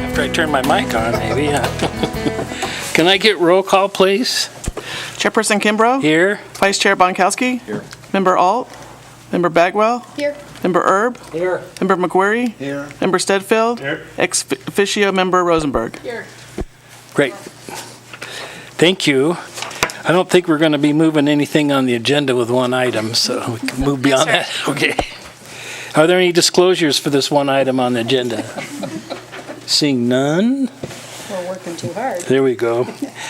After I turn my mic on, maybe. Can I get roll call, please? Chairperson Kimbrough? Here. Vice Chair Bonkowski? Here. Member Alt? Member Bagwell? Here. Member Erb? Here. Member McQuarrie? Here. Member Stedfield? Here. Ex officio Member Rosenberg? Here. Great. Thank you. I don't think we're going to be moving anything on the agenda with one item, so we can move beyond sir. that. Okay. Are there any disclosures for this one item on the agenda? Seeing none. We're working too hard. There we go.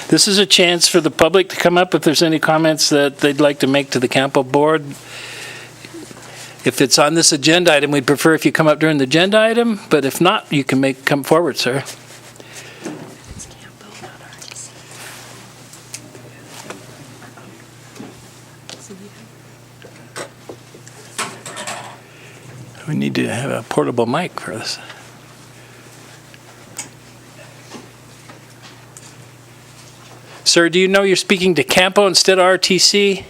This is a chance for the public to come up if there's any comments that they'd like to make to the CAMPO board. If it's on this agenda item, we'd prefer if you come up during the agenda item, but if not, you can come forward, sir. We need to have a portable mic for this. Sir, do you know you're speaking to CAMPO instead of RTC?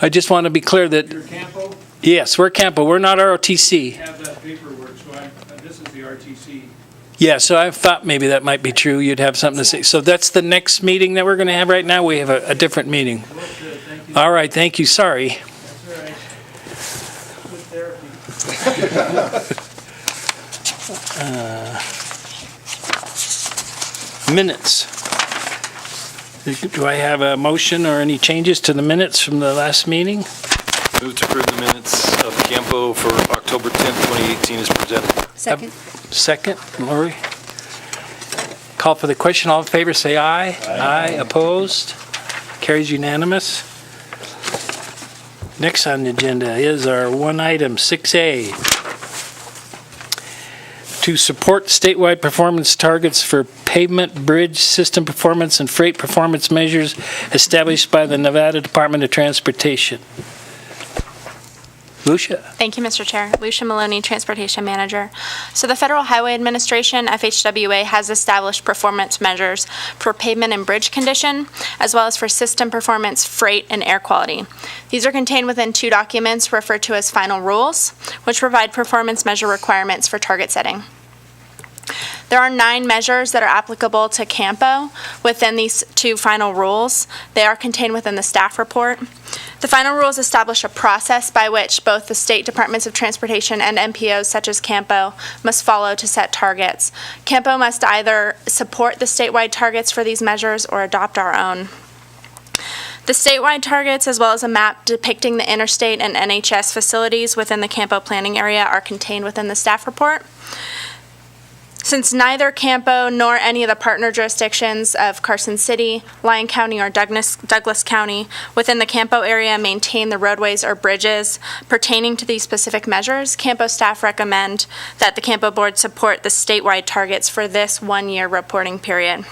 I just want to be clear that... You're CAMPO? Yes, we're CAMPO. We're not ROTC. Have that paperwork, so this is the RTC. Yeah, so I thought maybe that might be true. You'd have something to say. So that's the next meeting that we're going to have right now? We have a different meeting. Well, good, thank you. All right, thank you. Sorry. That's all right. Good therapy. Minutes. Do I have a motion or any changes to the minutes from the last meeting? Move to approve the minutes of CAMPO for October 10th, 2018 is presented. Second. Second, Lori. Call for the question. All in favor, say aye. Aye. Opposed? Carries unanimous. Next on the agenda is our one item, 6A. To support statewide performance targets for pavement, bridge, system performance, and freight performance measures established by the Nevada Department of Transportation. Lucia. Thank you, Mr. Chair. Lucia Maloney, Transportation Manager. So the Federal Highway Administration, FHWA, has established performance measures for pavement and bridge condition, as well as for system performance, freight, and air quality. These are contained within two documents referred to as final rules, which provide performance measure requirements for target setting. There are 9 measures that are applicable to CAMPO within these two final rules. They are contained within the staff report. The final rules establish a process by which both the state departments of transportation and MPOs such as CAMPO must follow to set targets. CAMPO must either support the statewide targets for these measures or adopt our own. The statewide targets, as well as a map depicting the interstate and NHS facilities within the CAMPO planning area, are contained within the staff report. Since neither CAMPO nor any of the partner jurisdictions of Carson City, Lyon County, or Douglas County within the CAMPO area maintain the roadways or bridges pertaining to these specific measures, CAMPO staff recommend that the CAMPO board support the statewide targets for this one-year reporting period.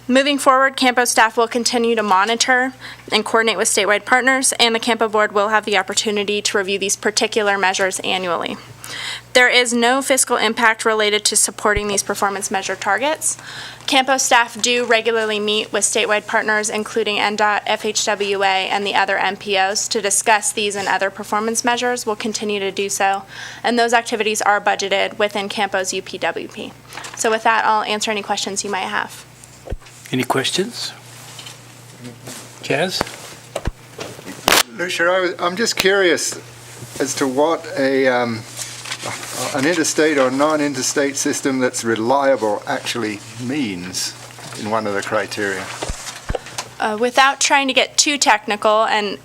Moving forward, CAMPO staff will continue to monitor and coordinate with statewide partners, and the CAMPO board will have the opportunity to review these particular measures annually. There is no fiscal impact related to supporting these performance measure targets. CAMPO staff do regularly meet with statewide partners, including NDOT, FHWA, and the other MPOs, to discuss these and other performance measures. We'll continue to do so, and those activities are budgeted within CAMPO's UPWP. So with that, I'll answer any questions you might have. Any questions? Jazz? Lucia, I'm just curious as to what an interstate or non-interstate system that's reliable actually means in one of the criteria. Without trying to get too technical, and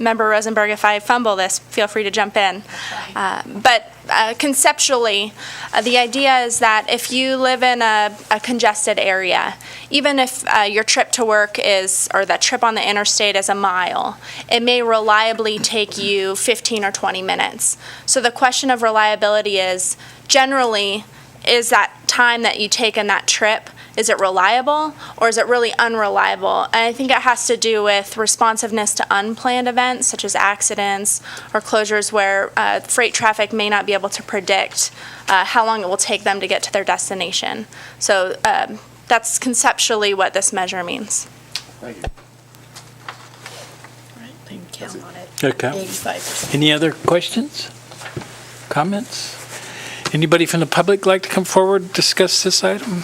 Member Rosenberg, if I fumble this, feel free to jump in. But conceptually, the idea is that if you live in a congested area, even if your trip to work is, or that trip on the interstate is a mile, it may reliably take you 15 or 20 minutes. So the question of reliability is, generally, is that time that you take in that trip is it reliable or is it really unreliable? And I think it has to do with responsiveness to unplanned events such as accidents or closures where freight traffic may not be able to predict how long it will take them to get to their destination. So that's conceptually what this measure means. Thank you. Then count on it. Okay. 85%. Any other questions, comments? Anybody from the public like to come forward and discuss this item?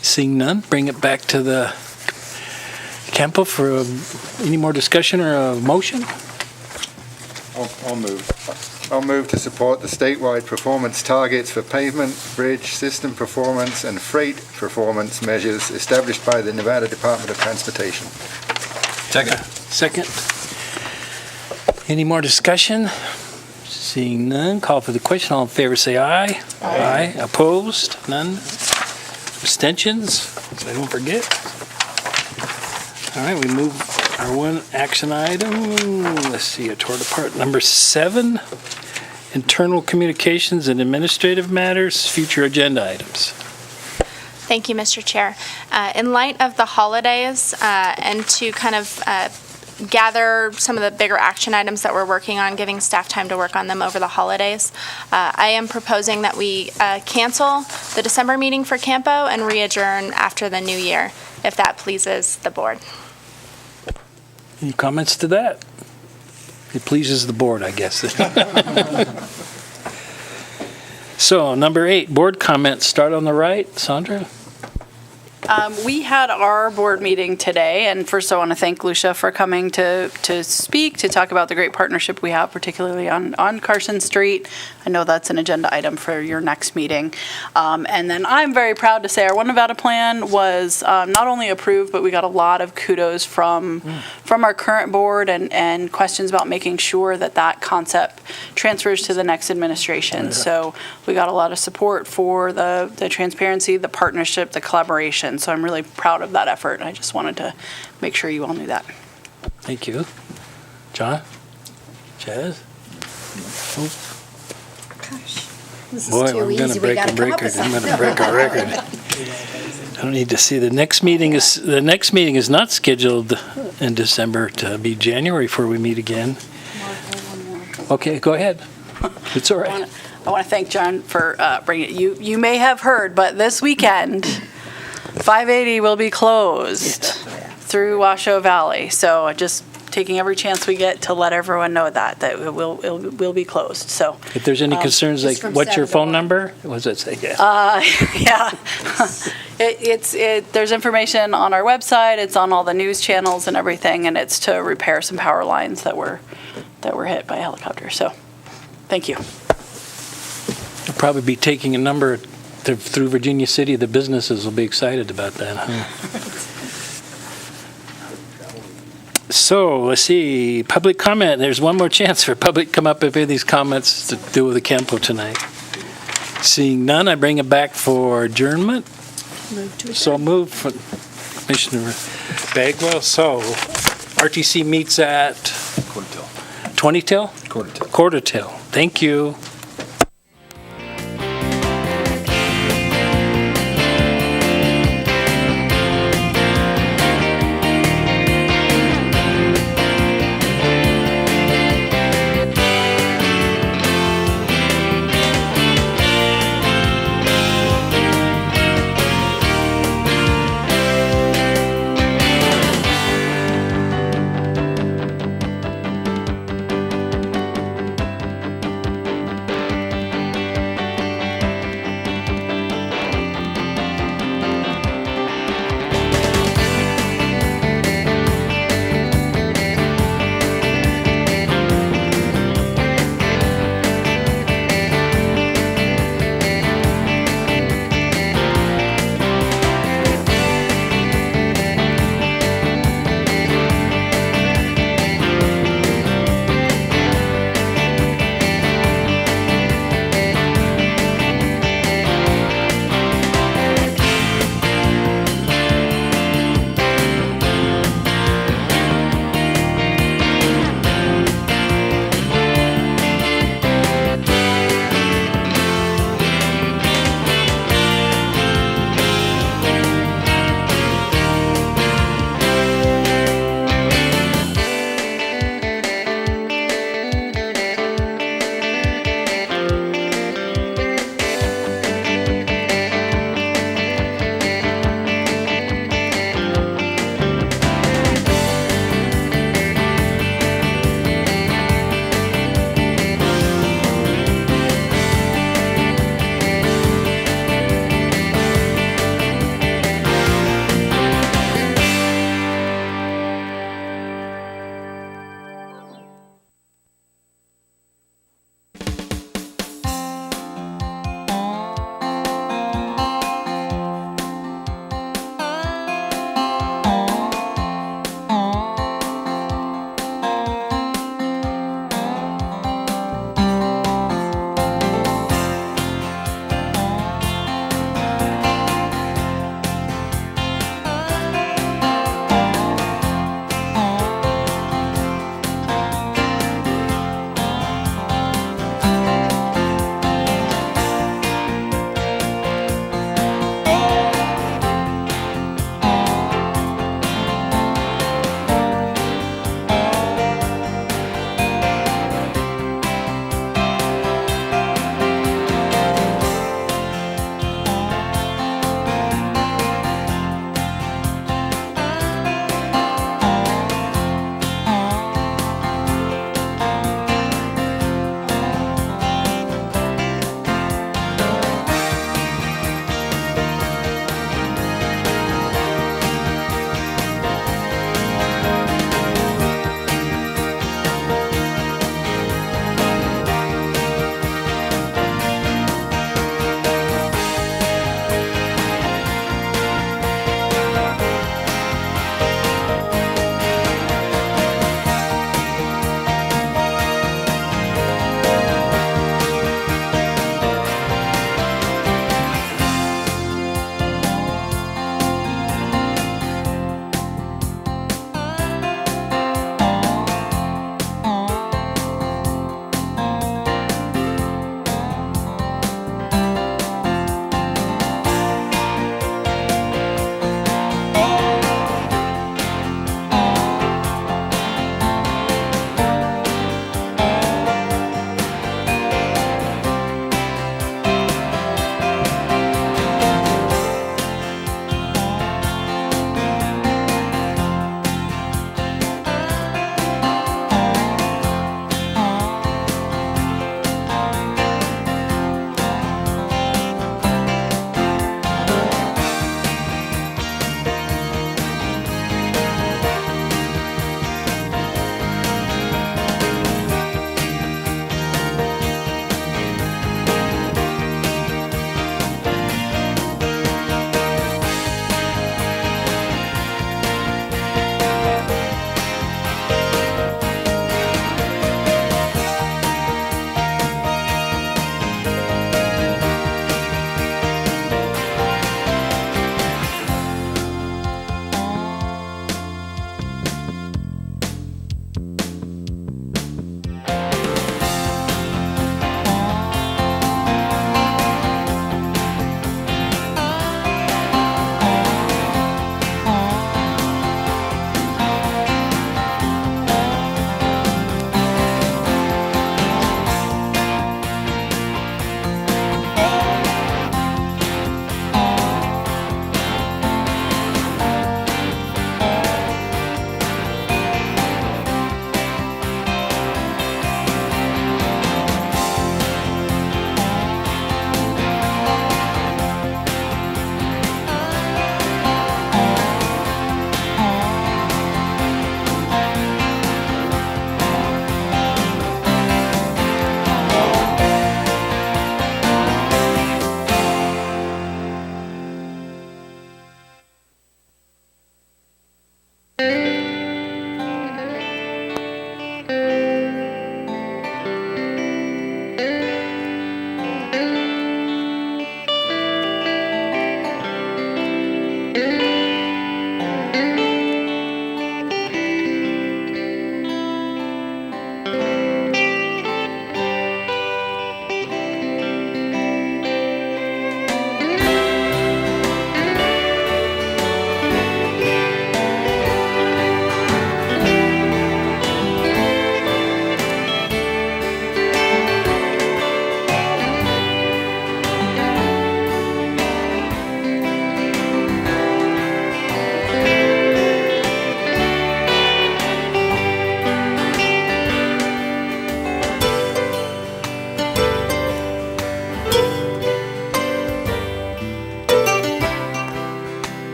Seeing none, bring it back to the CAMPO for any more discussion or a motion? I'll move. I'll move to support the statewide performance targets for pavement, bridge, system performance, and freight performance measures established by the Nevada Department of Transportation. Second. Any more discussion? Seeing none, call for the question. All in favor, say aye. Aye. Opposed? None. Abstentions? So I don't forget. All right, we move our one action item. Let's see, it tore it apart. Number 7, internal communications and administrative matters, future agenda items. Thank you, Mr. Chair. In light of the holidays and to kind of gather some of the bigger action items that we're working on, giving staff time to work on them over the holidays, I am proposing that we cancel the December meeting for CAMPO and re-adjourn after the new year, if that pleases the board. Any comments to that? It pleases the board, I guess. So, number 8, board comments. Start on the right. Sandra? We had our board meeting today, and first I want to thank Lucia for coming to speak, to talk about the great partnership we have, particularly on Carson Street. I know that's an agenda item for your next meeting. And then I'm very proud to say our One Nevada plan was not only approved, but we got a lot of kudos from our current board and questions about making sure that concept transfers to the next administration. So we got a lot of support for the transparency, the partnership, the collaboration. So I'm really proud of that effort. And I just wanted to make sure you all knew that. Thank you. John? Chaz? Gosh, this is Boy, too we're going to easy. We break gotta a come up record. with I'm going to something. break a record. I don't need to see. The next meeting is not scheduled in December to be January before we meet again. Okay, go ahead. It's all right. I want to thank John for bringing it. You may have heard, but this weekend, 580 will be closed through Washoe Valley. So just taking every chance we get to let everyone know that it will be closed. So If there's any concerns, like, from what's your 7 to phone 1. number? What does it say? Yeah. yeah, there's information on our website. It's on all the news channels and everything, and it's to repair some power lines that were hit by a helicopter. So thank you. You'll probably be taking a number through Virginia City. The businesses will be excited about that, huh? So, let's see, public comment. There's one more chance for public to come up with any of these comments to do with the CAMPO tonight. Seeing none, I bring it back for adjournment. Move to So moved from Commissioner Bagwell. So, RTC meets at 20 till? Quarter till. Thank you.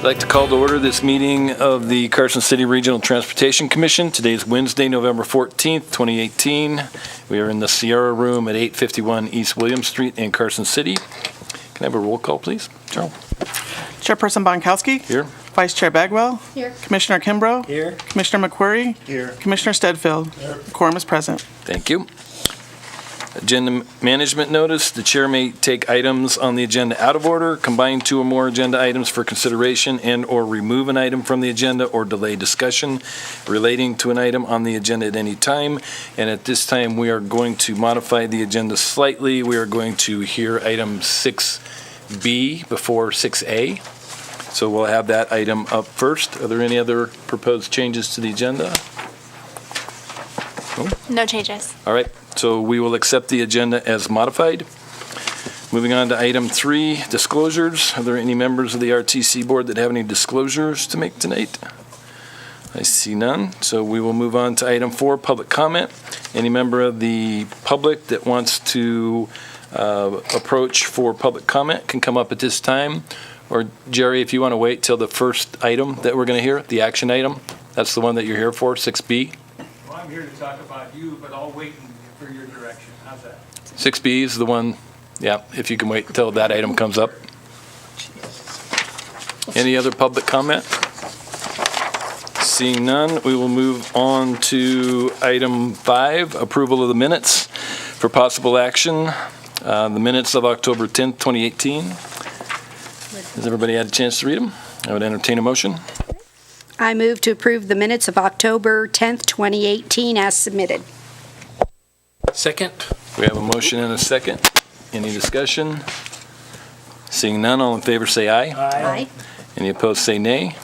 I'd like to call to order this meeting of the Carson City Regional Transportation Commission. Today is Wednesday, November 14th, 2018. We are in the Sierra Room at 851 East William Street in Carson City. Can I have a roll call, please? Charles? Chairperson Bonkowski. Here. Vice Chair Bagwell. Here. Commissioner Kimbrough. Here. Commissioner McQuarrie. Here. Commissioner Stedfield. Quorum is present. Thank you. Agenda management notice. The chair may take items on the agenda out of order, combine two or more agenda items for consideration, and/or remove an item from the agenda or delay discussion relating to an item on the agenda at any time. And at this time, we are going to modify the agenda slightly. We are going to hear item 6B before 6A. So we'll have that item up first. Are there any other proposed changes to the agenda? No changes. All right, so we will accept the agenda as modified. Moving on to item 3, disclosures. Are there any members of the RTC board that have any disclosures to make tonight? I see none, so we will move on to item 4, public comment. Any member of the public that wants to approach for public comment can come up at this time. Or Jerry, if you want to wait till the first item that we're going to hear, the action item, that's the one that you're here for, 6B. Well, I'm here to talk about you, but I'll wait for your direction. How's that? 6B is the one, yeah, if you can wait until that item comes up. Any other public comment? Seeing none, we will move on to item 5, approval of the minutes for possible action. The minutes of October 10th, 2018. Has everybody had a chance to read them? I would entertain a motion. I move to approve the minutes of October 10th, 2018 as submitted. Second? We have a motion and a second. Any discussion? Seeing none, all in favor say aye. Aye. Any opposed say nay.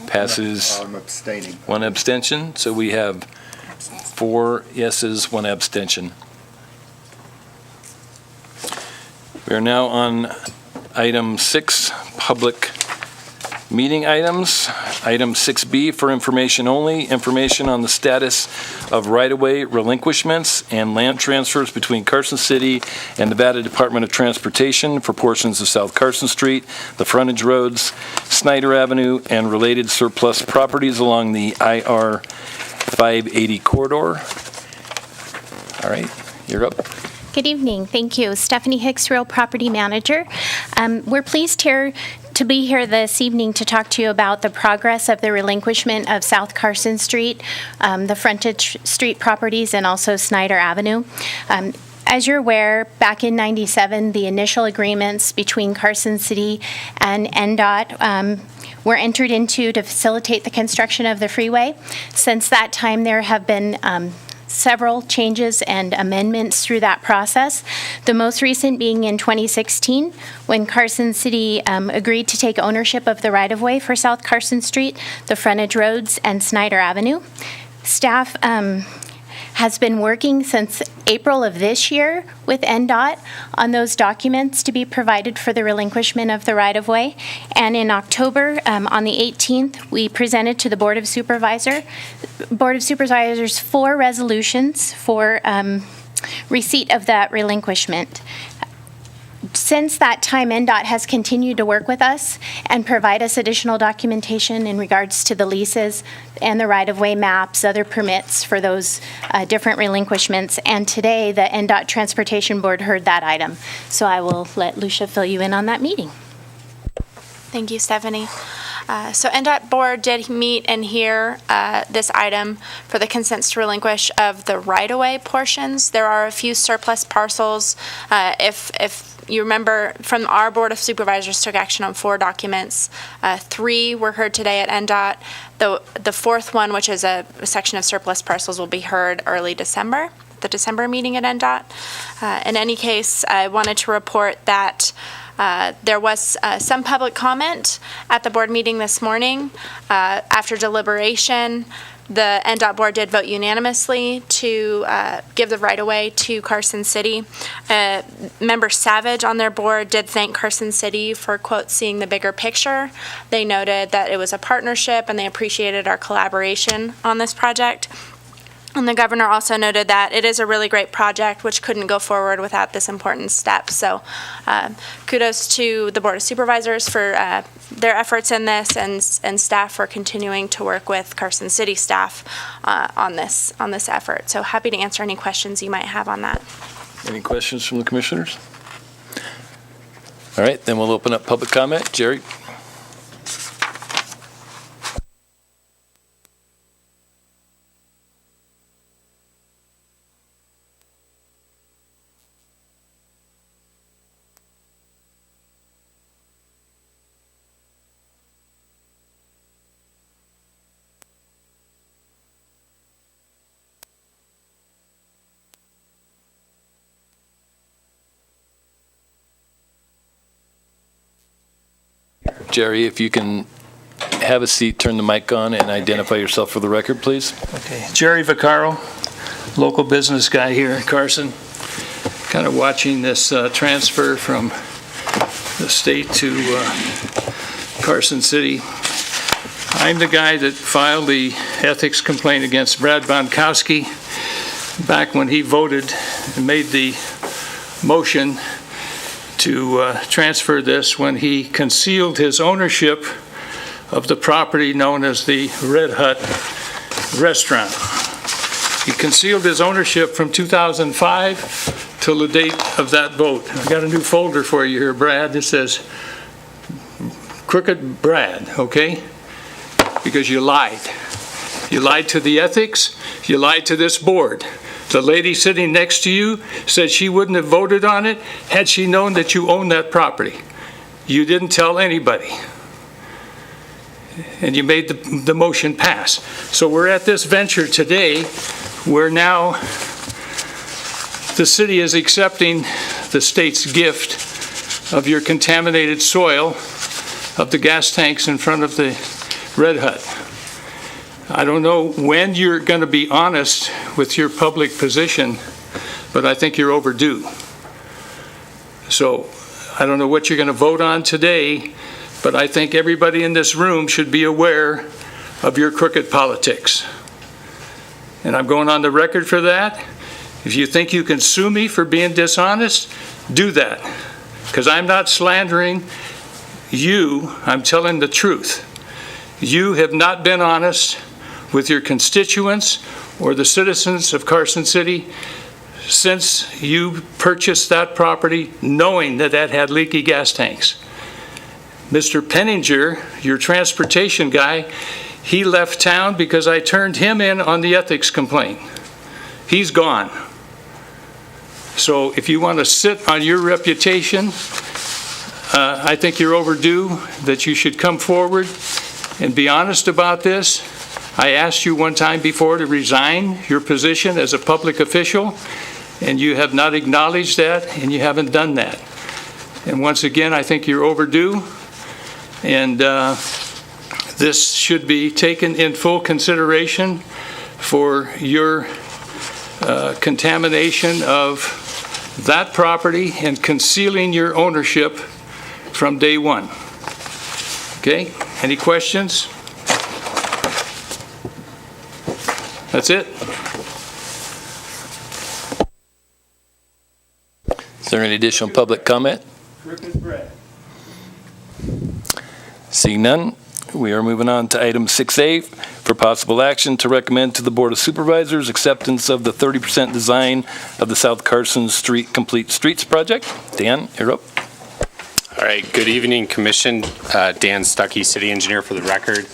Passes I'm abstaining. 1 abstention, so we have 4 yeses, 1 abstention. We are now on item 6, public meeting items. Item 6B for information only, information on the status of right-of-way relinquishments and land transfers between Carson City and Nevada Department of Transportation for portions of South Carson Street, the frontage roads, Snyder Avenue, and related surplus properties along the IR 580 corridor. All right, you're up. Good evening. Thank you. Stephanie Hicks, Real Property Manager. We're pleased to be here this evening to talk to you about the progress of the relinquishment of South Carson Street, the frontage street properties, and also Snyder Avenue. As you're aware, back in '97, the initial agreements between Carson City and NDOT were entered into to facilitate the construction of the freeway. Since that time, there have been several changes and amendments through that process. The most recent being in 2016, when Carson City agreed to take ownership of the right-of-way for South Carson Street, the frontage roads, and Snyder Avenue. Staff has been working since April of this year with NDOT on those documents to be provided for the relinquishment of the right-of-way. And in October, on the 18th, we presented to the Board of Supervisors 4 resolutions for receipt of that relinquishment. Since that time, NDOT has continued to work with us and provide us additional documentation in regards to the leases and the right-of-way maps, other permits for those different relinquishments. And today, the NDOT Transportation Board heard that item. So I will let Lucia fill you in on that meeting. Thank you, Stephanie. So NDOT Board did meet and hear this item for the consents to relinquish of the right-of-way portions. There are a few surplus parcels. If you remember, from our Board of Supervisors took action on 4 documents. 3 were heard today at NDOT. The 4th one, which is a section of surplus parcels, will be heard early December, the December meeting at NDOT. In any case, I wanted to report that there was some public comment at the board meeting this morning. After deliberation, the NDOT board did vote unanimously to give the right-of-way to Carson City. Member Savage on their board did thank Carson City for, quote, seeing the bigger picture. They noted that it was a partnership and they appreciated our collaboration on this project. And the governor also noted that it is a really great project, which couldn't go forward without this important step. So kudos to the Board of Supervisors for their efforts in this, and staff for continuing to work with Carson City staff on this effort. So happy to answer any questions you might have on that. Any questions from the commissioners? All right, then we'll open up public comment. Jerry? Jerry, if you can have a seat, turn the mic on, and identify yourself for the record, please. Okay, Jerry Vaccaro, local business guy here in Carson. Kind of watching this transfer from the state to Carson City. I'm the guy that filed the ethics complaint against Brad Bonkowski back when he voted and made the motion to transfer this, when he concealed his ownership of the property known as the Red Hut Restaurant. He concealed his ownership from 2005 till the date of that vote. I got a new folder for you here, Brad. It says Crooked Brad, okay? Because you lied. You lied to the ethics, you lied to this board. The lady sitting next to you said she wouldn't have voted on it had she known that you owned that property. You didn't tell anybody. And you made the motion pass. So we're at this venture today where now the city is accepting the state's gift of your contaminated soil of the gas tanks in front of the Red Hut. I don't know when you're going to be honest with your public position, but I think you're overdue. So I don't know what you're going to vote on today, but I think everybody in this room should be aware of your crooked politics. And I'm going on the record for that. If you think you can sue me for being dishonest, do that. Because I'm not slandering you, I'm telling the truth. You have not been honest with your constituents or the citizens of Carson City since you purchased that property knowing that that had leaky gas tanks. Mr. Penninger, your transportation guy, he left town because I turned him in on the ethics complaint. He's gone. So if you want to sit on your reputation, I think you're overdue, that you should come forward and be honest about this. I asked you one time before to resign your position as a public official, and you have not acknowledged that, and you haven't done that. And once again, I think you're overdue, and this should be taken in full consideration for your contamination of that property and concealing your ownership from day one. Okay, any questions? That's it. Is there any additional public comment? Seeing none, we are moving on to item 6A for possible action to recommend to the Board of Supervisors acceptance of the 30% design of the South Carson Street Complete Streets project. Dan, you're up. All right, good evening, Commission. Dan Stuckey, City Engineer for the record.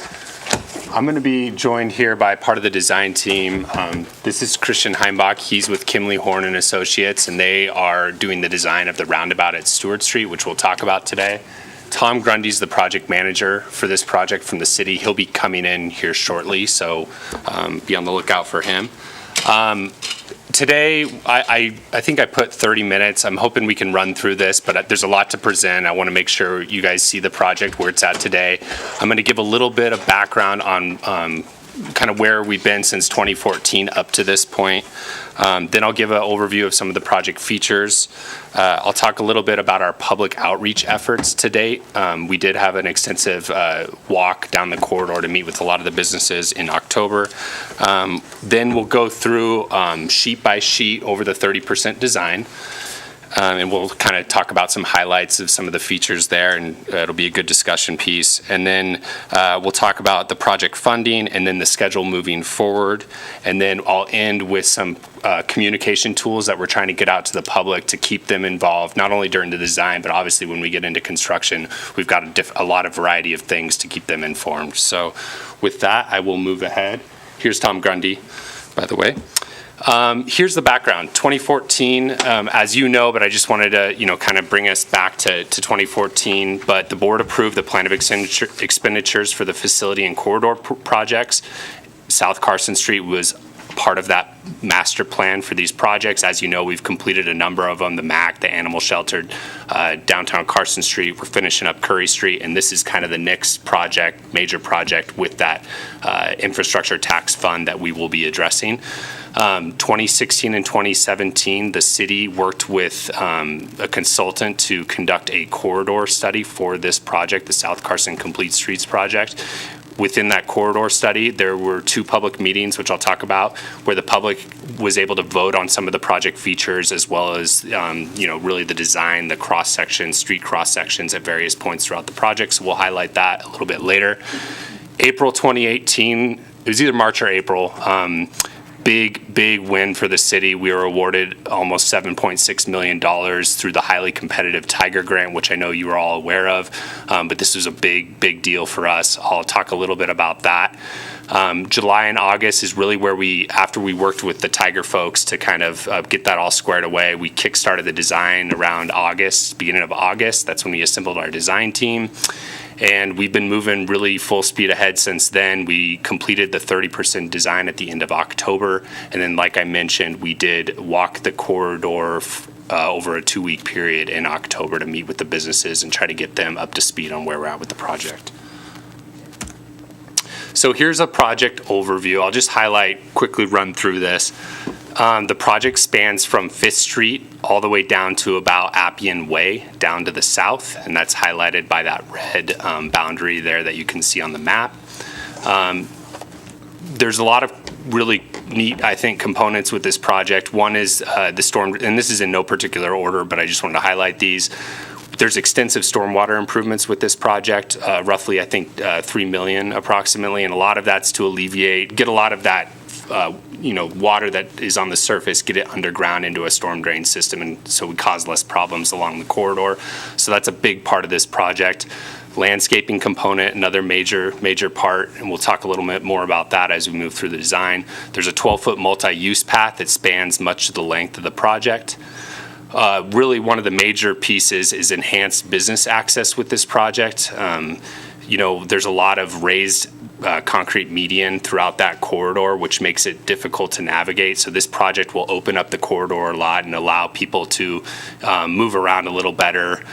I'm going to be joined here by part of the design team. This is Christian Heimbach. He's with Kimley Horn and Associates, and they are doing the design of the roundabout at Stewart Street, which we'll talk about today. Tom Grundy's the project manager for this project from the city. He'll be coming in here shortly, so be on the lookout for him. Today, I think I put 30 minutes. I'm hoping we can run through this, but there's a lot to present. I want to make sure you guys see the project where it's at today. I'm going to give a little bit of background on kind of where we've been since 2014 up to this point. Then I'll give an overview of some of the project features. I'll talk a little bit about our public outreach efforts to date. We did have an extensive walk down the corridor to meet with a lot of the businesses in October. Then we'll go through sheet by sheet over the 30% design. And we'll kind of talk about some highlights of some of the features there, and it'll be a good discussion piece. And then we'll talk about the project funding and then the schedule moving forward. And then I'll end with some communication tools that we're trying to get out to the public to keep them involved, not only during the design, but obviously when we get into construction, we've got a lot of variety of things to keep them informed. So with that, I will move ahead. Here's Tom Grundy, by the way. Here's the background. 2014, as you know, but I just wanted to, kind of bring us back to 2014. But the board approved the plan of expenditures for the facility and corridor projects. South Carson Street was part of that master plan for these projects. As you know, we've completed a number of them, the MAC, the animal shelter, downtown Carson Street. We're finishing up Curry Street, and this is kind of the next project, major project with that infrastructure tax fund that we will be addressing. 2016 and 2017, the city worked with a consultant to conduct a corridor study for this project, the South Carson Complete Streets project. Within that corridor study, there were 2 public meetings, which I'll talk about, where the public was able to vote on some of the project features, as well as, really the design, the cross-sections, street cross-sections at various points throughout the project. So we'll highlight that a little bit later. April 2018, it was either March or April, big win for the city. We were awarded almost $7.6 million through the highly competitive Tiger Grant, which I know you are all aware of, but this was a big deal for us. I'll talk a little bit about that. July and August is really where after we worked with the Tiger folks to kind of get that all squared away, we kickstarted the design around August, beginning of August. That's when we assembled our design team. And we've been moving really full speed ahead since then. We completed the 30% design at the end of October. And then, like I mentioned, we did walk the corridor over a 2-week period in October to meet with the businesses and try to get them up to speed on where we're at with the project. So here's a project overview. I'll just quickly run through this. The project spans from 5th Street all the way down to about Appian Way, down to the south, and that's highlighted by that red boundary there that you can see on the map. There's a lot of really neat, I think, components with this project. One is the storm, and this is in no particular order, but I just wanted to highlight these. There's extensive stormwater improvements with this project, roughly, I think, $3 million approximately, and a lot of that's to get a lot of that water that is on the surface, get it underground into a storm drain system, and so we cause less problems along the corridor. So that's a big part of this project. Landscaping component, another major part, and we'll talk a little bit more about that as we move through the design. There's a 12-foot multi-use path that spans much of the length of the project. Really, one of the major pieces is enhanced business access with this project. There's a lot of raised concrete median throughout that corridor, which makes it difficult to navigate. So this project will open up the corridor a lot and allow people to move around a little better.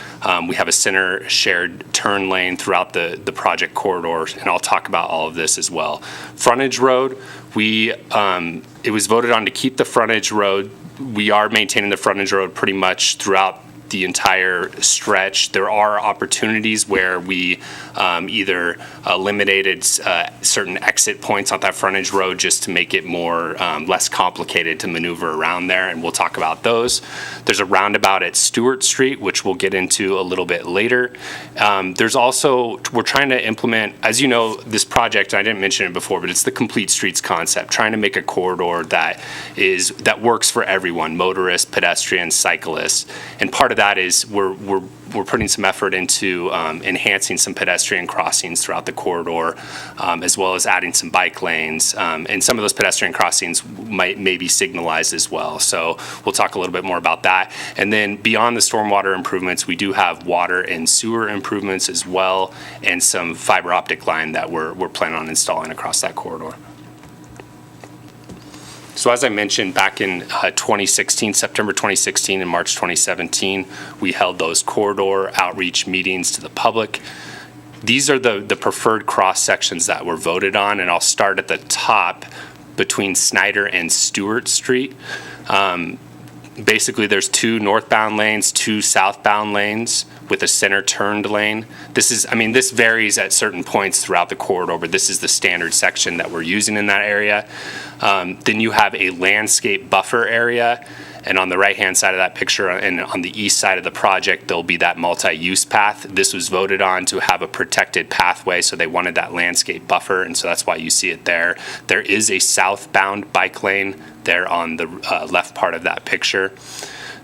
We have a center shared turn lane throughout the project corridor, and I'll talk about all of this as well. Frontage road, it was voted on to keep the frontage road. We are maintaining the frontage road pretty much throughout the entire stretch. There are opportunities where we either eliminated certain exit points on that frontage road just to make it less complicated to maneuver around there, and we'll talk about those. There's a roundabout at Stewart Street, which we'll get into a little bit later. There's also, we're trying to implement, as you know, this project, I didn't mention it before, but it's the complete streets concept, trying to make a corridor that works for everyone, motorists, pedestrians, cyclists, and part of that is we're putting some effort into enhancing some pedestrian crossings throughout the corridor, as well as adding some bike lanes, and some of those pedestrian crossings may be signalized as well. So we'll talk a little bit more about that. And then beyond the stormwater improvements, we do have water and sewer improvements as well, and some fiber optic line that we're planning on installing across that corridor. So as I mentioned, back in 2016, September 2016 and March 2017, we held those corridor outreach meetings to the public. these are the preferred cross sections that were voted on, and I'll start at the top between Snyder and Stewart Street. Basically, there's 2 northbound lanes, 2 southbound lanes with a center turned lane. This varies at certain points throughout the corridor, but this is the standard section that we're using in that area. Then you have a landscape buffer area, and on the right-hand side of that picture and on the east side of the project, there'll be that multi-use path. This was voted on to have a protected pathway, so they wanted that landscape buffer, and so that's why you see it there. There is a southbound bike lane there on the left part of that picture.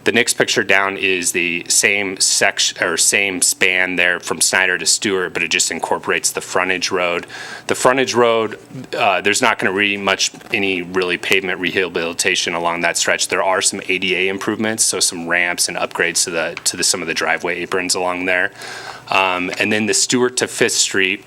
The next picture down is the same section or same span there from Snyder to Stewart, but it just incorporates the frontage road. The frontage road, there's not going to be any really pavement rehabilitation along that stretch. There are some ADA improvements, so some ramps and upgrades to some of the driveway aprons along there. And then the Stewart to Fifth Street,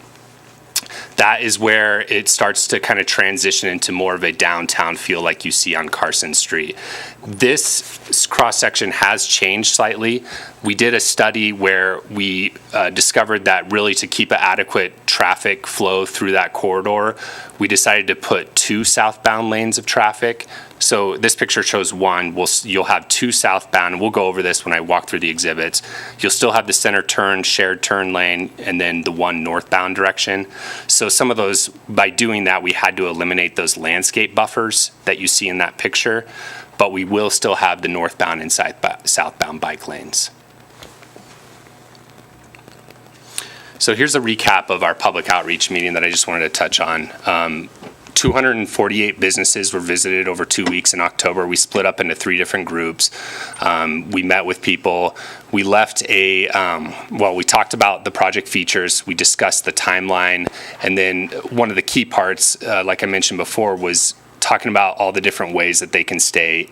that is where it starts to kind of transition into more of a downtown feel like you see on Carson Street. This cross-section has changed slightly. We did a study where we discovered that really to keep an adequate traffic flow through that corridor, we decided to put 2 southbound lanes of traffic. So this picture shows 1. You'll have 2 southbound, and we'll go over this when I walk through the exhibits. You'll still have the center turn, shared turn lane, and then the 1 northbound direction. So some of those, by doing that, we had to eliminate those landscape buffers that you see in that picture, but we will still have the northbound and southbound bike lanes. So here's a recap of our public outreach meeting that I just wanted to touch on. 248 businesses were visited over 2 weeks in October. We split up into 3 different groups. We met with people. We left we talked about the project features. We discussed the timeline. And then one of the key parts, like I mentioned before, was talking about all the different ways that they can stay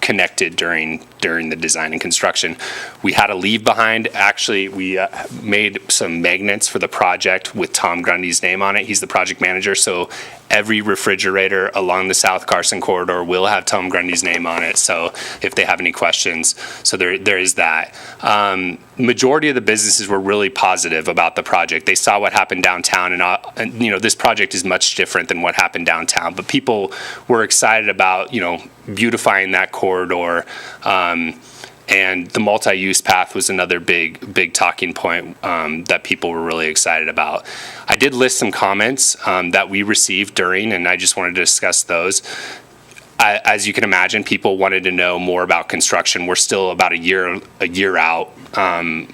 connected during the design and construction. We had a leave behind. Actually, we made some magnets for the project with Tom Grundy's name on it. He's the project manager, so every refrigerator along the South Carson corridor will have Tom Grundy's name on it, so if they have any questions. So there is that. Majority of the businesses were really positive about the project. They saw what happened downtown, and this project is much different than what happened downtown, but people were excited about, beautifying that corridor. And the multi-use path was another big talking point that people were really excited about. I did list some comments that we received during, and I just wanted to discuss those. As you can imagine, people wanted to know more about construction. We're still about a year out,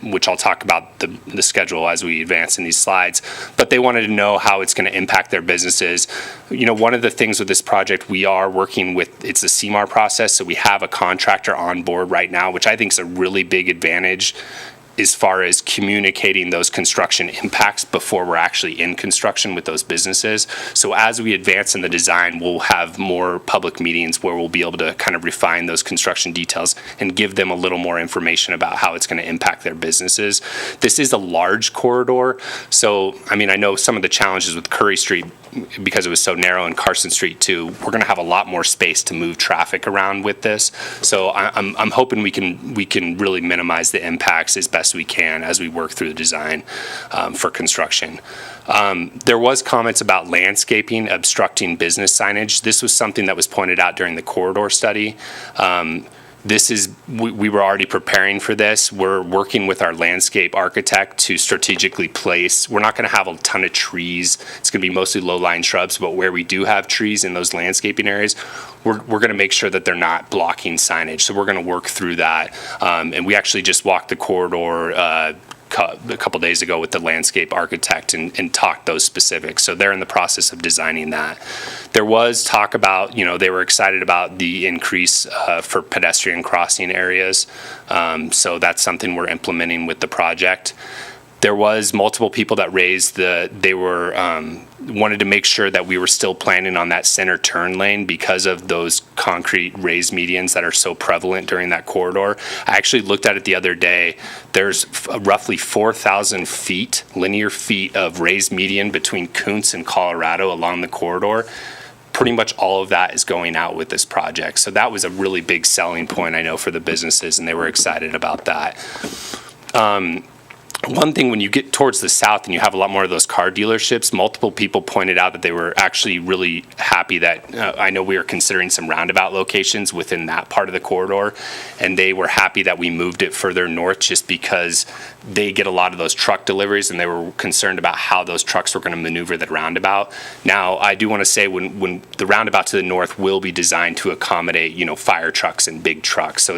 which I'll talk about the schedule as we advance in these slides. But they wanted to know how it's going to impact their businesses. One of the things with this project, we are working with, it's a CMAR process, so we have a contractor on board right now, which I think is a really big advantage as far as communicating those construction impacts before we're actually in construction with those businesses. So as we advance in the design, we'll have more public meetings where we'll be able to kind of refine those construction details and give them a little more information about how it's going to impact their businesses. This is a large corridor, so I know some of the challenges with Curry Street, because it was so narrow, and Carson Street too, we're going to have a lot more space to move traffic around with this. So I'm hoping we can really minimize the impacts as best we can as we work through the design for construction. There was comments about landscaping obstructing business signage. This was something that was pointed out during the corridor study. We were already preparing for this. We're working with our landscape architect to strategically place. We're not going to have a ton of trees. It's going to be mostly low-lying shrubs, but where we do have trees in those landscaping areas, we're going to make sure that they're not blocking signage. So we're going to work through that. And we actually just walked the corridor a couple days ago with the landscape architect and talked those specifics. So they're in the process of designing that. There was talk about, they were excited about the increase for pedestrian crossing areas. So that's something we're implementing with the project. There was multiple people that raised they were wanted to make sure that we were still planning on that center turn lane because of those concrete raised medians that are so prevalent during that corridor. I actually looked at it the other day. There's roughly 4,000 linear feet of raised median between Kuntz and Colorado along the corridor. Pretty much all of that is going out with this project. So that was a really big selling point, I know, for the businesses, and they were excited about that. one thing, when you get towards the south and you have a lot more of those car dealerships, multiple people pointed out that they were actually really happy that, I know we were considering some roundabout locations within that part of the corridor, and they were happy that we moved it further north just because they get a lot of those truck deliveries, and they were concerned about how those trucks were going to maneuver that roundabout. Now, I do want to say when the roundabout to the north will be designed to accommodate, fire trucks and big trucks, so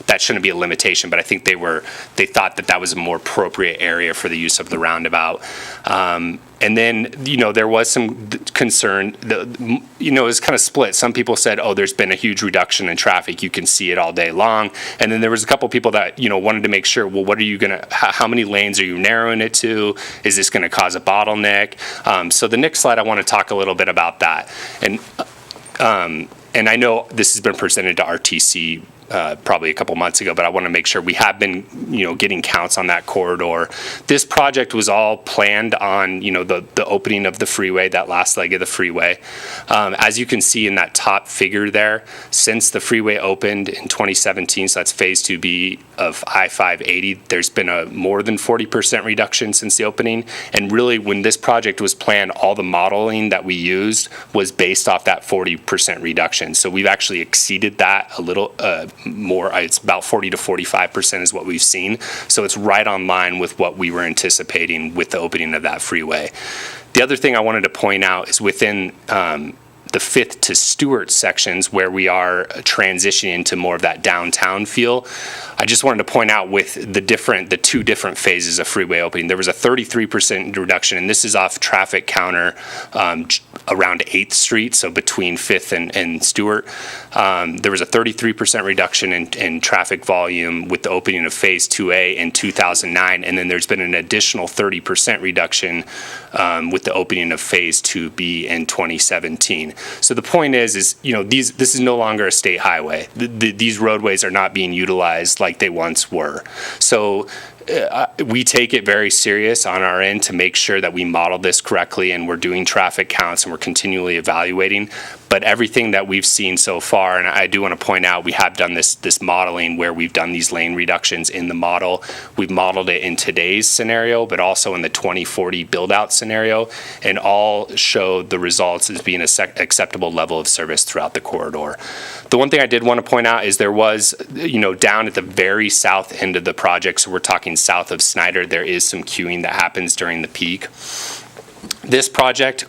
that shouldn't be a limitation, but I think they thought that was a more appropriate area for the use of the roundabout. And then, there was some concern, it was kind of split. Some people said, there's been a huge reduction in traffic. You can see it all day long. And then there was a couple people that, wanted to make sure, well, what are you how many lanes are you narrowing it to? Is this going to cause a bottleneck? So the next slide, I want to talk a little bit about that. And I know this has been presented to RTC probably a couple months ago, but I want to make sure we have been, getting counts on that corridor. This project was all planned on, the opening of the freeway, that last leg of the freeway. As you can see in that top figure there, since the freeway opened in 2017, so that's phase 2B of I-580, there's been a more than 40% reduction since the opening. And really, when this project was planned, all the modeling that we used was based off that 40% reduction. So we've actually exceeded that a little more. It's about 40 to 45% is what we've seen. So it's right on line with what we were anticipating with the opening of that freeway. The other thing I wanted to point out is within the 5th to Stewart sections, where we are transitioning into more of that downtown feel, I just wanted to point out with the two different phases of freeway opening, there was a 33% reduction, and this is off traffic counter around 8th Street, so between 5th and Stewart. There was a 33% reduction in traffic volume with the opening of Phase 2A in 2009, and then there's been an additional 30% reduction with the opening of Phase 2B in 2017. So the point is this is no longer a state highway. These roadways are not being utilized like they once were. So we take it very serious on our end to make sure that we model this correctly, and we're doing traffic counts and we're continually evaluating. But everything that we've seen so far, and I do want to point out, we have done this modeling where we've done these lane reductions in the model. We've modeled it in today's scenario, but also in the 2040 build-out scenario, and all show the results as being an acceptable level of service throughout the corridor. The one thing I did want to point out is there was, down at the very south end of the project, so we're talking south of Snyder, there is some queuing that happens during the peak. This project,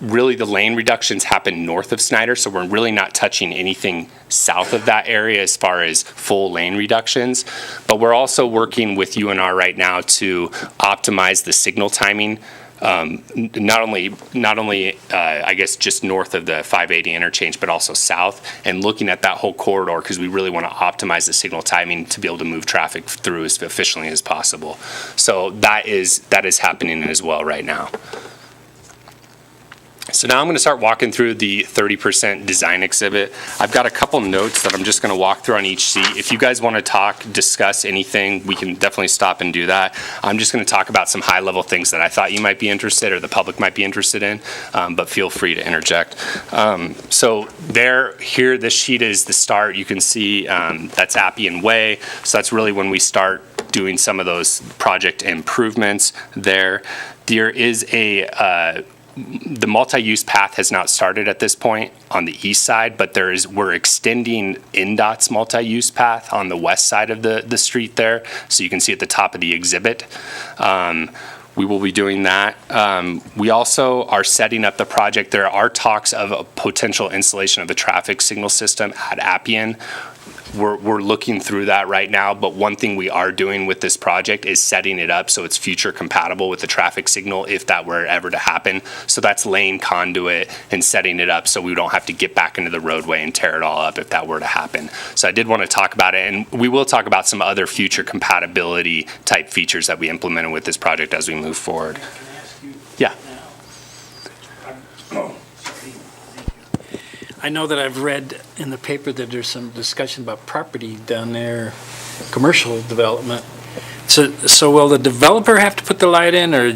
really the lane reductions happen north of Snyder, so we're really not touching anything south of that area as far as full lane reductions. But we're also working with UNR right now to optimize the signal timing, not only I guess just north of the 580 interchange, but also south, and looking at that whole corridor, because we really want to optimize the signal timing to be able to move traffic through as efficiently as possible. So that is happening as well right now. So now I'm going to start walking through the 30% design exhibit. I've got a couple notes that I'm just going to walk through on each seat. If you guys want to discuss anything, we can definitely stop and do that. I'm just going to talk about some high-level things that I thought you might be interested or the public might be interested in, but feel free to interject. So here, this sheet is the start. You can see that's Appian Way. So that's really when we start doing some of those project improvements there. There is the multi-use path has not started at this point on the east side, but we're extending NDOT's multi-use path on the west side of the street there. So you can see at the top of the exhibit. We will be doing that. We also are setting up the project. There are talks of a potential installation of a traffic signal system at Appian. We're looking through that right now, but one thing we are doing with this project is setting it up so it's future compatible with the traffic signal if that were ever to happen. So that's laying conduit and setting it up so we don't have to get back into the roadway and tear it all up if that were to happen. So I did want to talk about it, and we will talk about some other future compatibility type features that we implemented with this project as we move forward. Yeah. I know that I've read in the paper that there's some discussion about property down there, commercial development. So will the developer have to put the light in, or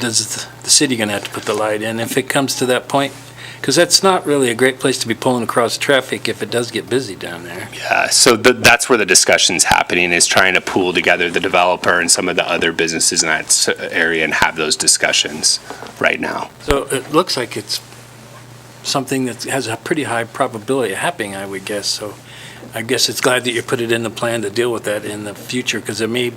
does the city gonna have to put the light in if it comes to that point? Because that's not really a great place to be pulling across traffic if it does get busy down there. Yeah, so that's where the discussion's happening, is trying to pool together the developer and some of the other businesses in that area and have those discussions right now. So it looks like it's something that has a pretty high probability of happening, I would guess. So I guess it's glad that you put it in the plan to deal with that in the future, because it may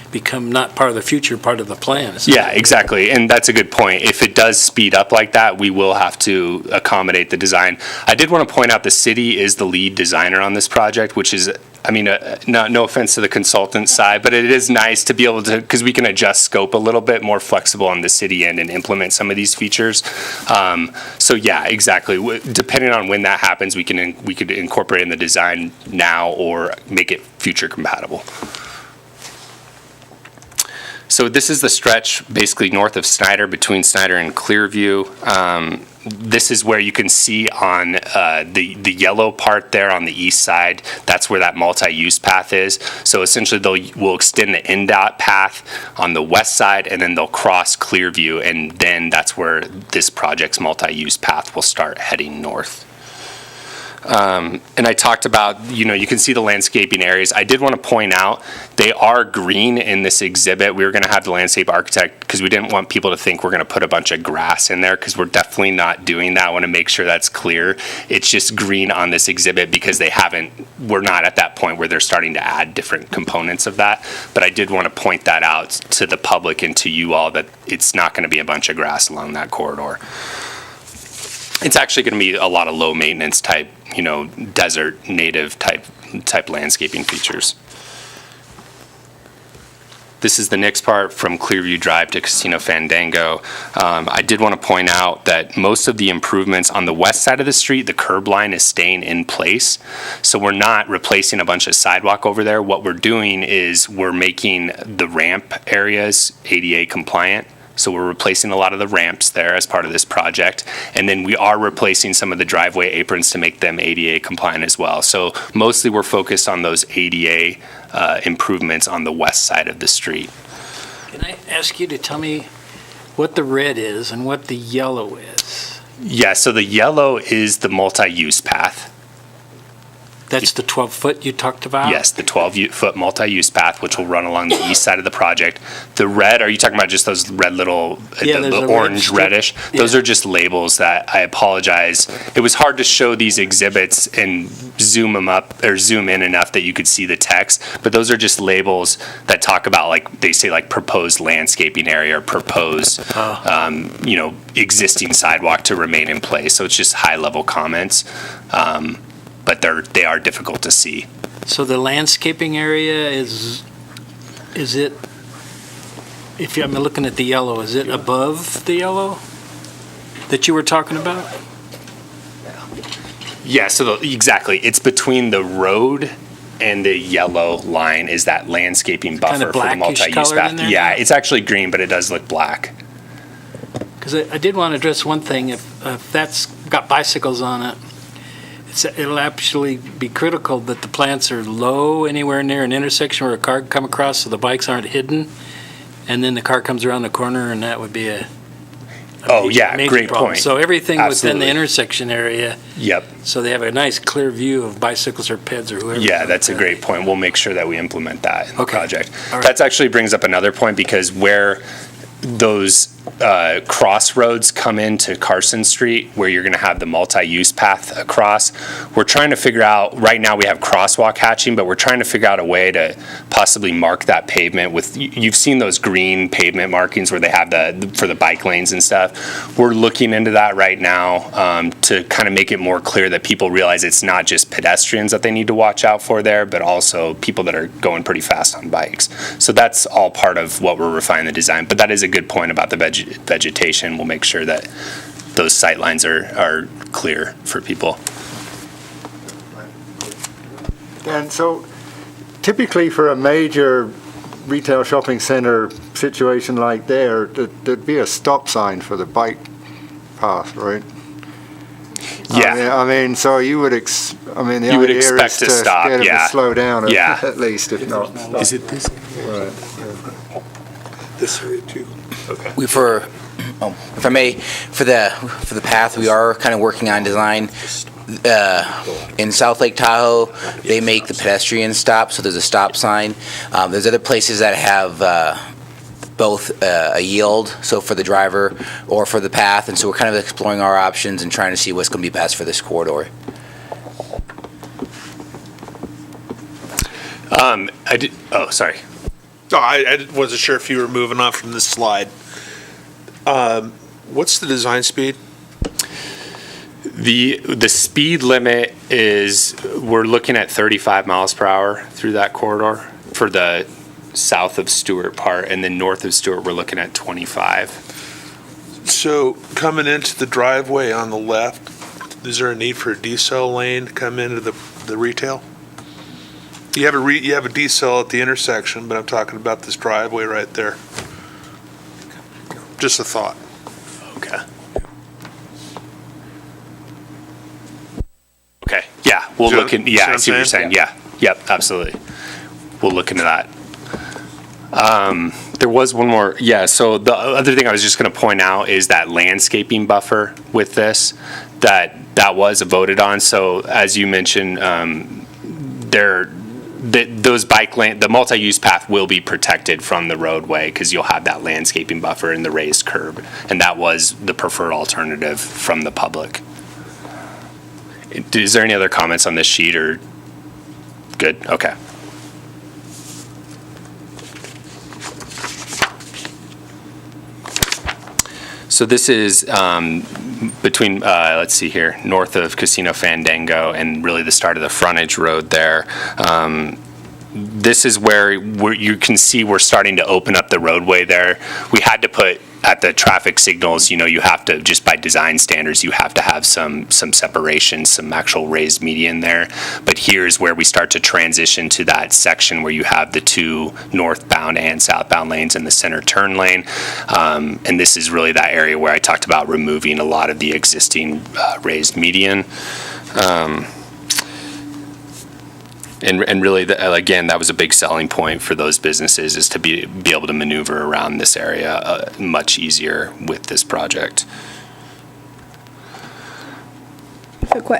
become not part of the future, part of the plan. Yeah, exactly, and that's a good point. If it does speed up like that, we will have to accommodate the design. I did want to point out the city is the lead designer on this project, which is, I mean, no offense to the consultant side, but it is nice to be able to, because we can adjust scope a little bit more flexible on the city end and implement some of these features. So yeah, exactly. Depending on when that happens, we could incorporate in the design now or make it future compatible. So this is the stretch basically north of Snyder, between Snyder and Clearview. This is where you can see on the yellow part there on the east side, that's where that multi-use path is. So essentially we'll extend the NDOT path on the west side, and then they'll cross Clearview, and then that's where this project's multi-use path will start heading north. And I talked about, you can see the landscaping areas. I did want to point out, they are green in this exhibit. We were going to have the landscape architect, because we didn't want people to think we're going to put a bunch of grass in there, because we're definitely not doing that. I want to make sure that's clear. It's just green on this exhibit because we're not at that point where they're starting to add different components of that. But I did want to point that out to the public and to you all, that it's not going to be a bunch of grass along that corridor. It's actually going to be a lot of low maintenance type, desert native type landscaping features. This is the next part from Clearview Drive to Casino Fandango. I did want to point out that most of the improvements on the west side of the street, the curb line is staying in place. So we're not replacing a bunch of sidewalk over there. What we're doing is we're making the ramp areas ADA compliant. So we're replacing a lot of the ramps there as part of this project. And then we are replacing some of the driveway aprons to make them ADA compliant as well. So mostly we're focused on those ADA improvements on the west side of the street. Can I ask you to tell me what the red is and what the yellow is? Yeah, so the yellow is the multi-use path. That's the 12-foot you talked about? Yes, the 12-foot multi-use path, which will run along the east side of the project. The red, are you talking about just those red little, the orange reddish? Yeah. Those are just labels that, I apologize. It was hard to show these exhibits and zoom them up or zoom in enough that you could see the text, but those are just labels that talk about, like, they say like proposed landscaping area or proposed, existing sidewalk to remain in place. So it's just high-level comments. But they are difficult to see. So the landscaping area is it, if I'm looking at the yellow, is it above the yellow that you were talking about? Yeah, so exactly. It's between the road and the yellow line is that landscaping buffer for the multi-use path. Yeah, it's actually green, but it does look black. Because I did want to address one thing. If that's got bicycles on it, it'll actually be critical that the plants are low anywhere near an intersection where a car can come across so the bikes aren't hidden. And then the car comes around the corner, and that would be a major great problem. point. So everything Absolutely. within the intersection area. Yep. So they have a nice clear view of bicycles or peds or whoever. Yeah, that's a great point. We'll make sure that we implement that in the project. All right. That actually brings up another point, because where those crossroads come into Carson Street, where you're going to have the multi-use path across, we're trying to figure out, right now we have crosswalk hatching, but we're trying to figure out a way to possibly mark that pavement with, you've seen those green pavement markings where they have for the bike lanes and stuff. We're looking into that right now to kind of make it more clear that people realize it's not just pedestrians that they need to watch out for there, but also people that are going pretty fast on bikes. So that's all part of what we're refining the design, but that is a good point about the vegetation. We'll make sure that those sight lines are clear for people. And so typically for a major retail shopping center situation like there'd be a stop sign for the bike path, right? Yeah. I mean, so you would the You would idea expect is to stop, get them yeah. to slow down Yeah. at least, if not. Is it this? Right. this area too. Okay. If I may, for the path, we are kind of working on design. In South Lake Tahoe, they make the pedestrian stop, so there's a stop sign. There's other places that have both a yield, so for the driver or for the path, and so we're kind of exploring our options and trying to see what's going to be best for this corridor. Sorry. No, I wasn't sure if you were moving on from this slide. What's the design speed? The speed limit is, we're looking at 35 miles per hour through that corridor for the south of Stewart part, and then north of Stewart, we're looking at 25. So coming into the driveway on the left, is there a need for a decel lane to come into the retail? You have a decel at the intersection, but I'm talking about this driveway right there. Just a thought. Okay. Okay, yeah, we'll look in, yeah, I see what you're saying, yeah. Yep, absolutely. We'll look into that. There was one more, yeah, so the other thing I was just gonna point out is that landscaping buffer with this, that was voted on, so as you mentioned, those the multi-use path will be protected from the roadway because you'll have that landscaping buffer and the raised curb, and that was the preferred alternative from the public. Is there any other comments on this sheet, or good? Okay. So this is between, let's see here, north of Casino Fandango and really the start of the frontage road there. This is where you can see we're starting to open up the roadway there. We had to put at the traffic signals, you have to, just by design standards, you have to have some separation, some actual raised median there. But here's where we start to transition to that section where you have the two northbound and southbound lanes in the center turn lane. And this is really that area where I talked about removing a lot of the existing raised median. And really, again, that was a big selling point for those businesses, is to be able to maneuver around this area much easier with this project.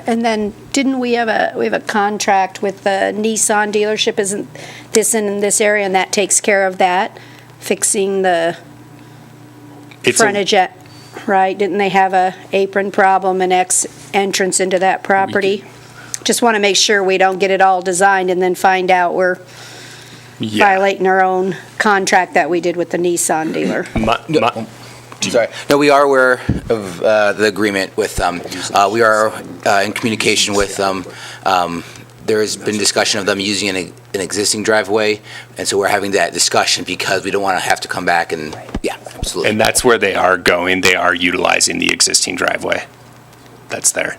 And then, didn't we have a contract with the Nissan dealership? Isn't this in this area, and that takes care of that, fixing the frontage right? Didn't they have a apron problem and entrance into that property? Just want to make sure we don't get it all designed and then find out we're violating our own contract that we did with the Nissan dealer. Sorry. No, we are aware of the agreement with them. We are in communication with them. There has been discussion of them using an existing driveway, and so we're having that discussion because we don't want to have to come back and, yeah, absolutely. And that's where they are going. They are utilizing the existing driveway that's there.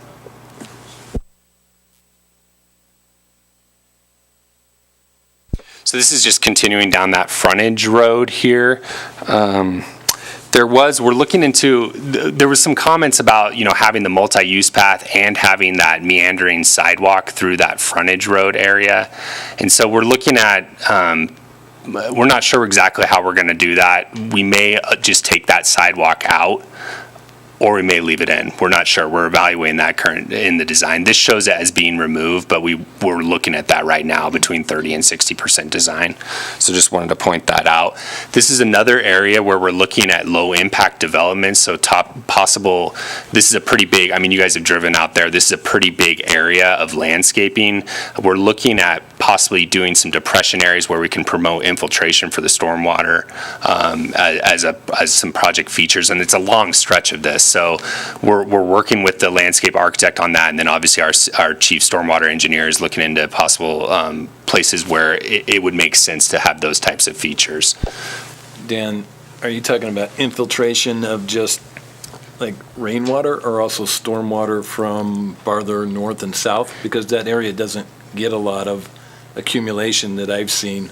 So this is just continuing down that frontage road here. There was some comments about, having the multi-use path and having that meandering sidewalk through that frontage road area. And so we're looking at, we're not sure exactly how we're gonna do that. We may just take that sidewalk out, or we may leave it in. We're not sure. We're evaluating that in the design. This shows it as being removed, but we're looking at that right now between 30 and 60% design. So just wanted to point that out. This is another area where we're looking at low impact development. So this is a pretty big, you guys have driven out there. This is a pretty big area of landscaping. We're looking at possibly doing some depression areas where we can promote infiltration for the stormwater as some project features. And it's a long stretch of this. So we're working with the landscape architect on that, and then obviously our chief stormwater engineer is looking into possible places where it would make sense to have those types of features. Dan, are you talking about infiltration of just like rainwater, or also stormwater from farther north and south? Because that area doesn't get a lot of accumulation that I've seen.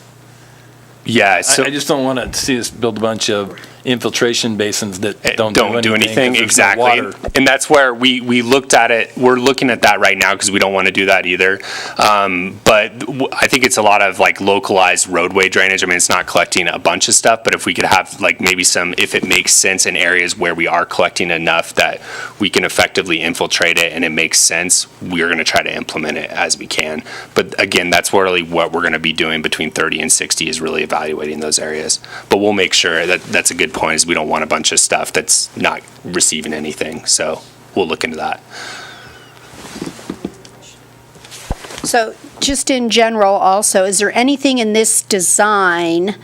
Yeah, so I just don't want to see us build a bunch of infiltration basins that don't do anything. 'cause there's no Exactly. water. And that's where we looked at it. We're looking at that right now because we don't want to do that either. But I think it's a lot of like localized roadway drainage. I mean, it's not collecting a bunch of stuff, but if we could have like maybe some, if it makes sense in areas where we are collecting enough that we can effectively infiltrate it and it makes sense, we're going to try to implement it as we can. But again, that's really what we're going to be doing between 30 and 60 is really evaluating those areas. But we'll make sure that that's a good point, is we don't want a bunch of stuff that's not receiving anything. So we'll look into that. So just in general also, is there anything in this design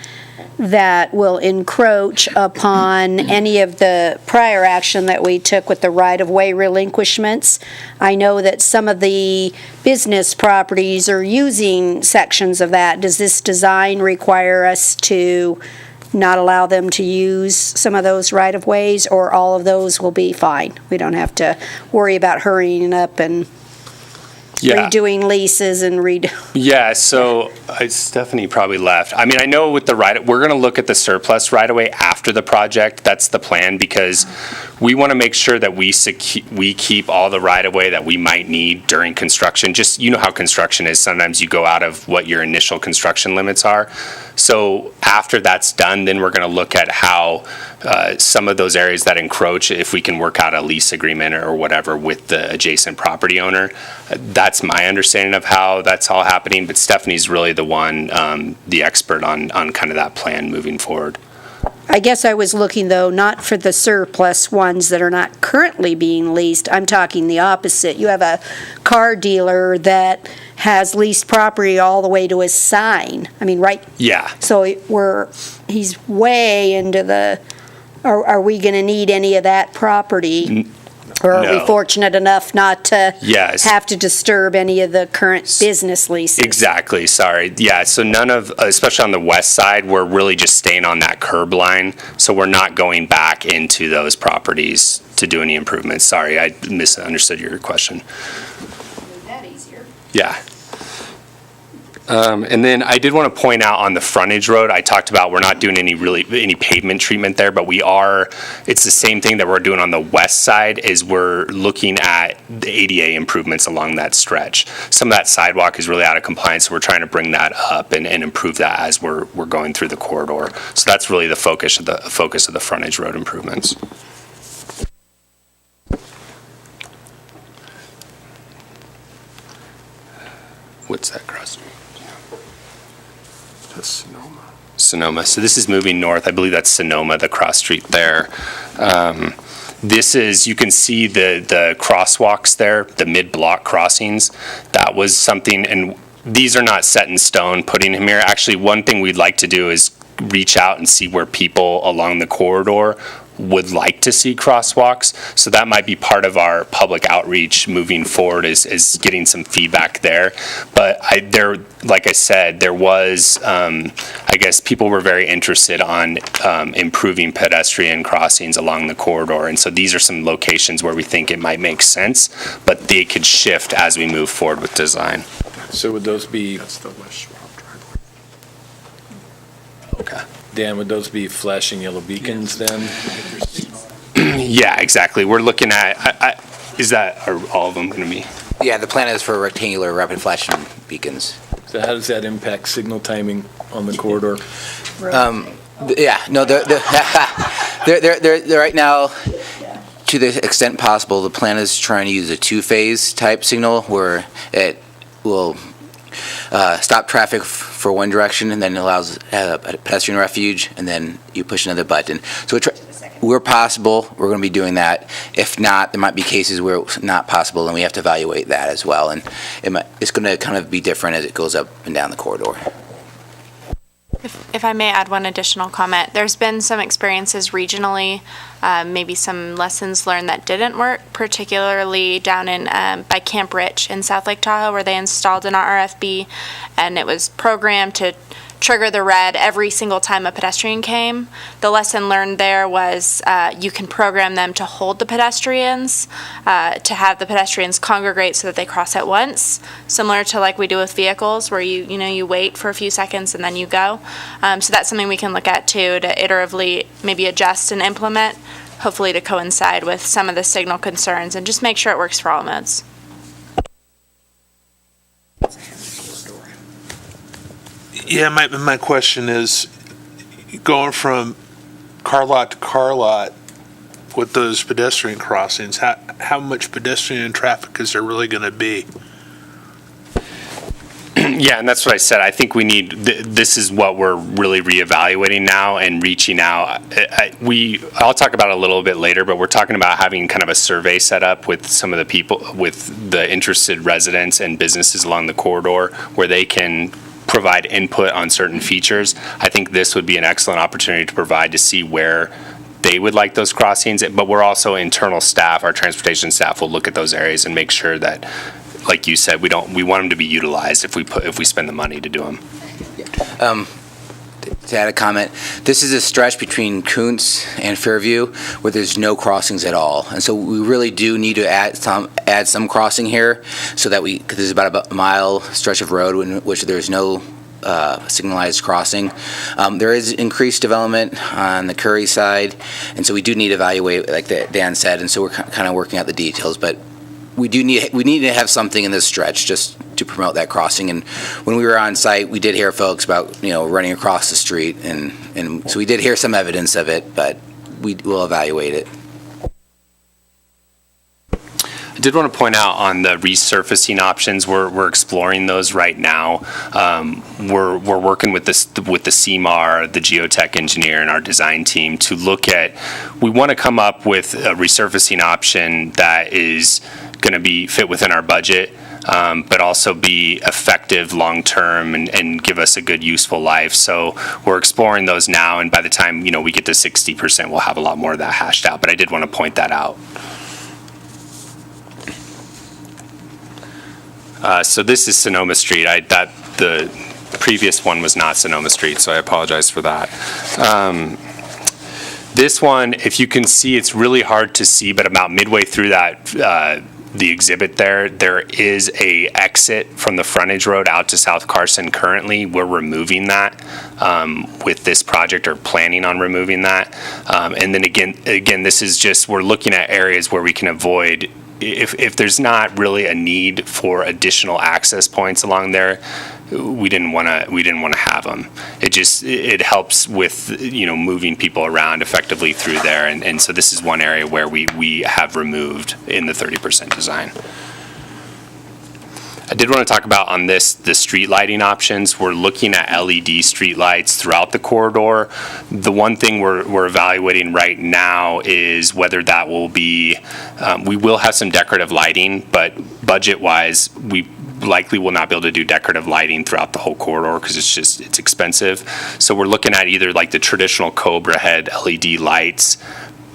that will encroach upon any of the prior action that we took with the right-of-way relinquishments? I know that some of the business properties are using sections of that. Does this design require us to not allow them to use some of those right-of-ways, or all of those will be fine? We don't have to worry about hurrying up and redoing leases and Yeah, so Stephanie probably left. I mean, I know with the we're going to look at the surplus right away after the project. That's the plan, because we want to make sure that we keep all the right of way that we might need during construction. Just, you know how construction is. Sometimes you go out of what your initial construction limits are. So after that's done, then we're going to look at how some of those areas that encroach, if we can work out a lease agreement or whatever with the adjacent property owner. That's my understanding of how that's all happening, but Stephanie's really the one, the expert on kind of that plan moving forward. I guess I was looking, though, not for the surplus ones that are not currently being leased. I'm talking the opposite. You have a car dealer that has leased property all the way to his sign. I mean, right? Yeah. So he's way into the, are we going to need any of that property? Or are we No. fortunate enough not to Yes. have to disturb any of the current business leases? Exactly, sorry. Yeah, so none of, especially on the west side, we're really just staying on that curb line. So we're not going back into those properties to do any improvements. Sorry, I misunderstood your question. That easier. Yeah. And then I did want to point out on the frontage road, I talked about we're not doing any pavement treatment there, but it's the same thing that we're doing on the west side, is we're looking at the ADA improvements along that stretch. Some of that sidewalk is really out of compliance, so we're trying to bring that up and improve that as we're going through the corridor. So that's really the focus of the frontage road improvements. What's that cross street? That's Sonoma. So this is moving north. I believe that's Sonoma, the cross street there. This is, you can see the crosswalks there, the mid-block crossings. That was something, and these are not set in stone, putting them here. Actually, one thing we'd like to do is reach out and see where people along the corridor would like to see crosswalks. So that might be part of our public outreach moving forward, is getting some feedback there. But like I said, there was, I guess people were very interested on improving pedestrian crossings along the corridor. And so these are some locations where we think it might make sense, but they could shift as we move forward with design. So would those be, That's the West Schwab driveway. Okay. Dan, would those be flashing yellow beacons then? Yeah, exactly. We're looking at, are all of them going to be? Yeah, the plan is for rectangular rapid flashing beacons. So how does that impact signal timing on the corridor? Yeah, no, they're right now, to the extent possible, the plan is trying to use a two-phase type signal where it will stop traffic for one direction and then allows a pedestrian refuge, and then you push another button. So where possible, we're going to be doing that. If not, there might be cases where it's not possible, and we have to evaluate that as well. And it's going to kind of be different as it goes up and down the corridor. If I may add one additional comment, there's been some experiences regionally, maybe some lessons learned that didn't work, particularly down in by Camp Rich in South Lake Tahoe, where they installed an RFB, and it was programmed to trigger the red every single time a pedestrian came. The lesson learned there was you can program them to hold the pedestrians, to have the pedestrians congregate so that they cross at once, similar to like we do with vehicles where you wait for a few seconds and then you go. So that's something we can look at too, to iteratively maybe adjust and implement, hopefully to coincide with some of the signal concerns and just make sure it works for all modes. Yeah, my question is, going from car lot to car lot with those pedestrian crossings, how much pedestrian traffic is there really going to be? Yeah, and that's what I said. I think we need, this is what we're really reevaluating now and reaching out. I'll talk about it a little bit later, but we're talking about having kind of a survey set up with some of the people, with the interested residents and businesses along the corridor where they can provide input on certain features. I think this would be an excellent opportunity to provide to see where they would like those crossings, but we're also internal staff, our transportation staff will look at those areas and make sure that, like you said, we want them to be utilized if we spend the money to do them. To add a comment, this is a stretch between Kuntz and Fairview where there's no crossings at all, and so we really do need to add some crossing here, so that cause there's about a mile stretch of road in which there's no signalized crossing. There is increased development on the Curry side, and so we do need to evaluate, like Dan said, and so we're kind of working out the details, but we need to have something in this stretch just to promote that crossing. And when we were on site, we did hear folks about running across the street, and so we did hear some evidence of it, but we will evaluate it. I did want to point out on the resurfacing options, we're exploring those right now. We're working with the CMAR, the geotech engineer, and our design team to look at. We want to come up with a resurfacing option that is going to fit within our budget, but also be effective long-term and give us a good, useful life. So we're exploring those now, and by the time we get to 60%, we'll have a lot more of that hashed out. But I did want to point that out. So this is Sonoma Street. The previous one was not Sonoma Street, so I apologize for that. This one, if you can see, it's really hard to see, but about midway through that, the exhibit there is a exit from the frontage road out to South Carson. Currently, we're removing that with this project, or planning on removing that. And then again, this is just, we're looking at areas where we can avoid, if there's not really a need for additional access points along there, we didn't want to have them. It helps with moving people around effectively through there, and so this is one area where we have removed in the 30% design. I did want to talk about on this, the street lighting options. We're looking at LED street lights throughout the corridor. The one thing we're evaluating right now is whether that will be, we will have some decorative lighting, but budget-wise, we likely will not be able to do decorative lighting throughout the whole corridor because it's expensive. So we're looking at either like the traditional Cobra head LED lights,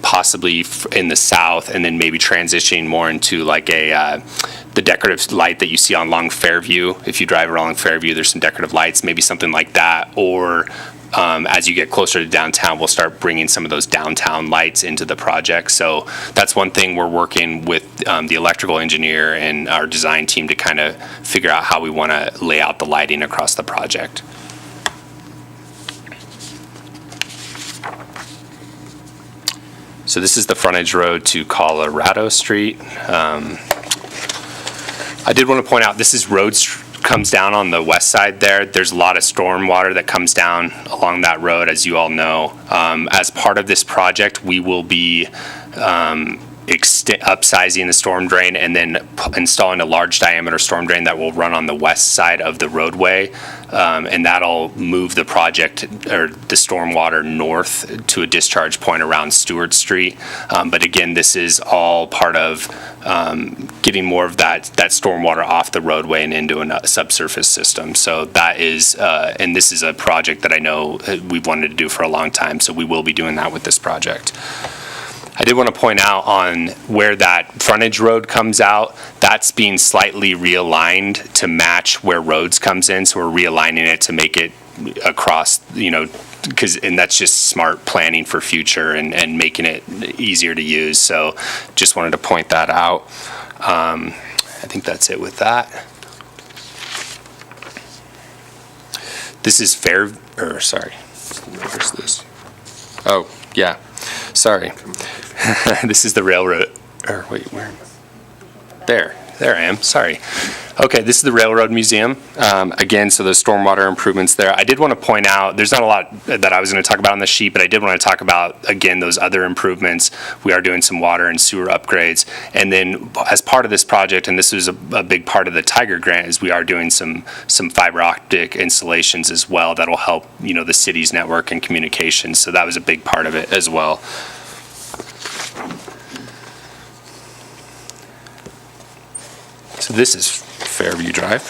possibly in the south, and then maybe transitioning more into like the decorative light that you see on Long Fairview. If you drive along Fairview, there's some decorative lights, maybe something like that. Or as you get closer to downtown, we'll start bringing some of those downtown lights into the project. So that's one thing we're working with the electrical engineer and our design team to kind of figure out how we want to lay out the lighting across the project. So this is the frontage road to Colorado Street. I did want to point out, this is comes down on the west side there. There's a lot of storm water that comes down along that road, as you all know. As part of this project, we will be upsizing the storm drain and then installing a large diameter storm drain that will run on the west side of the roadway, and that'll move the project or the stormwater north to a discharge point around Stewart Street. But again, this is all part of getting more of that stormwater off the roadway and into a subsurface system. So that is, and this is a project that I know we've wanted to do for a long time, so we will be doing that with this project. I did want to point out on where that frontage road comes out, that's being slightly realigned to match where roads comes in. So we're realigning it to make it across, and that's just smart planning for future and making it easier to use. So just wanted to point that out. I think that's it with that. This is where's this? Oh, yeah, sorry. This is the railroad, wait, where? There I am, sorry. Okay, this is the Railroad Museum. Again, so those stormwater improvements there. I did want to point out, there's not a lot that I was going to talk about on the sheet, but I did want to talk about, again, those other improvements. We are doing some water and sewer upgrades. And then as part of this project, and this was a big part of the Tiger Grant, is we are doing some fiber optic installations as well that'll help, the city's network and communications. So that was a big part of it as well. So this is Fairview Drive.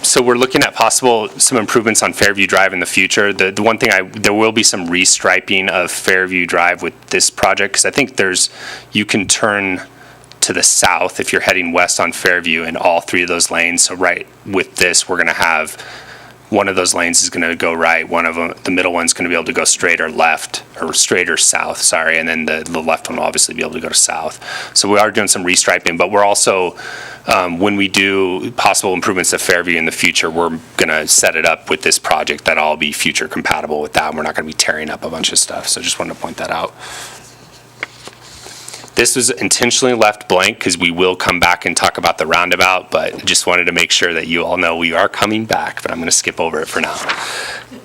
So we're looking at some improvements on Fairview Drive in the future. The one thing, there will be some restriping of Fairview Drive with this project, because I think you can turn to the south if you're heading west on Fairview in all three of those lanes. So right with this, we're going to have one of those lanes is going to go right. One of them, the middle one's going to be able to go straight or left, or straight or south, sorry. And then the left one will obviously be able to go to south. So we are doing some restriping, but we're also, when we do possible improvements to Fairview in the future, we're going to set it up with this project that all be future compatible with that. And we're not going to be tearing up a bunch of stuff. So just wanted to point that out. This was intentionally left blank because we will come back and talk about the roundabout, but just wanted to make sure that you all know we are coming back, but I'm going to skip over it for now.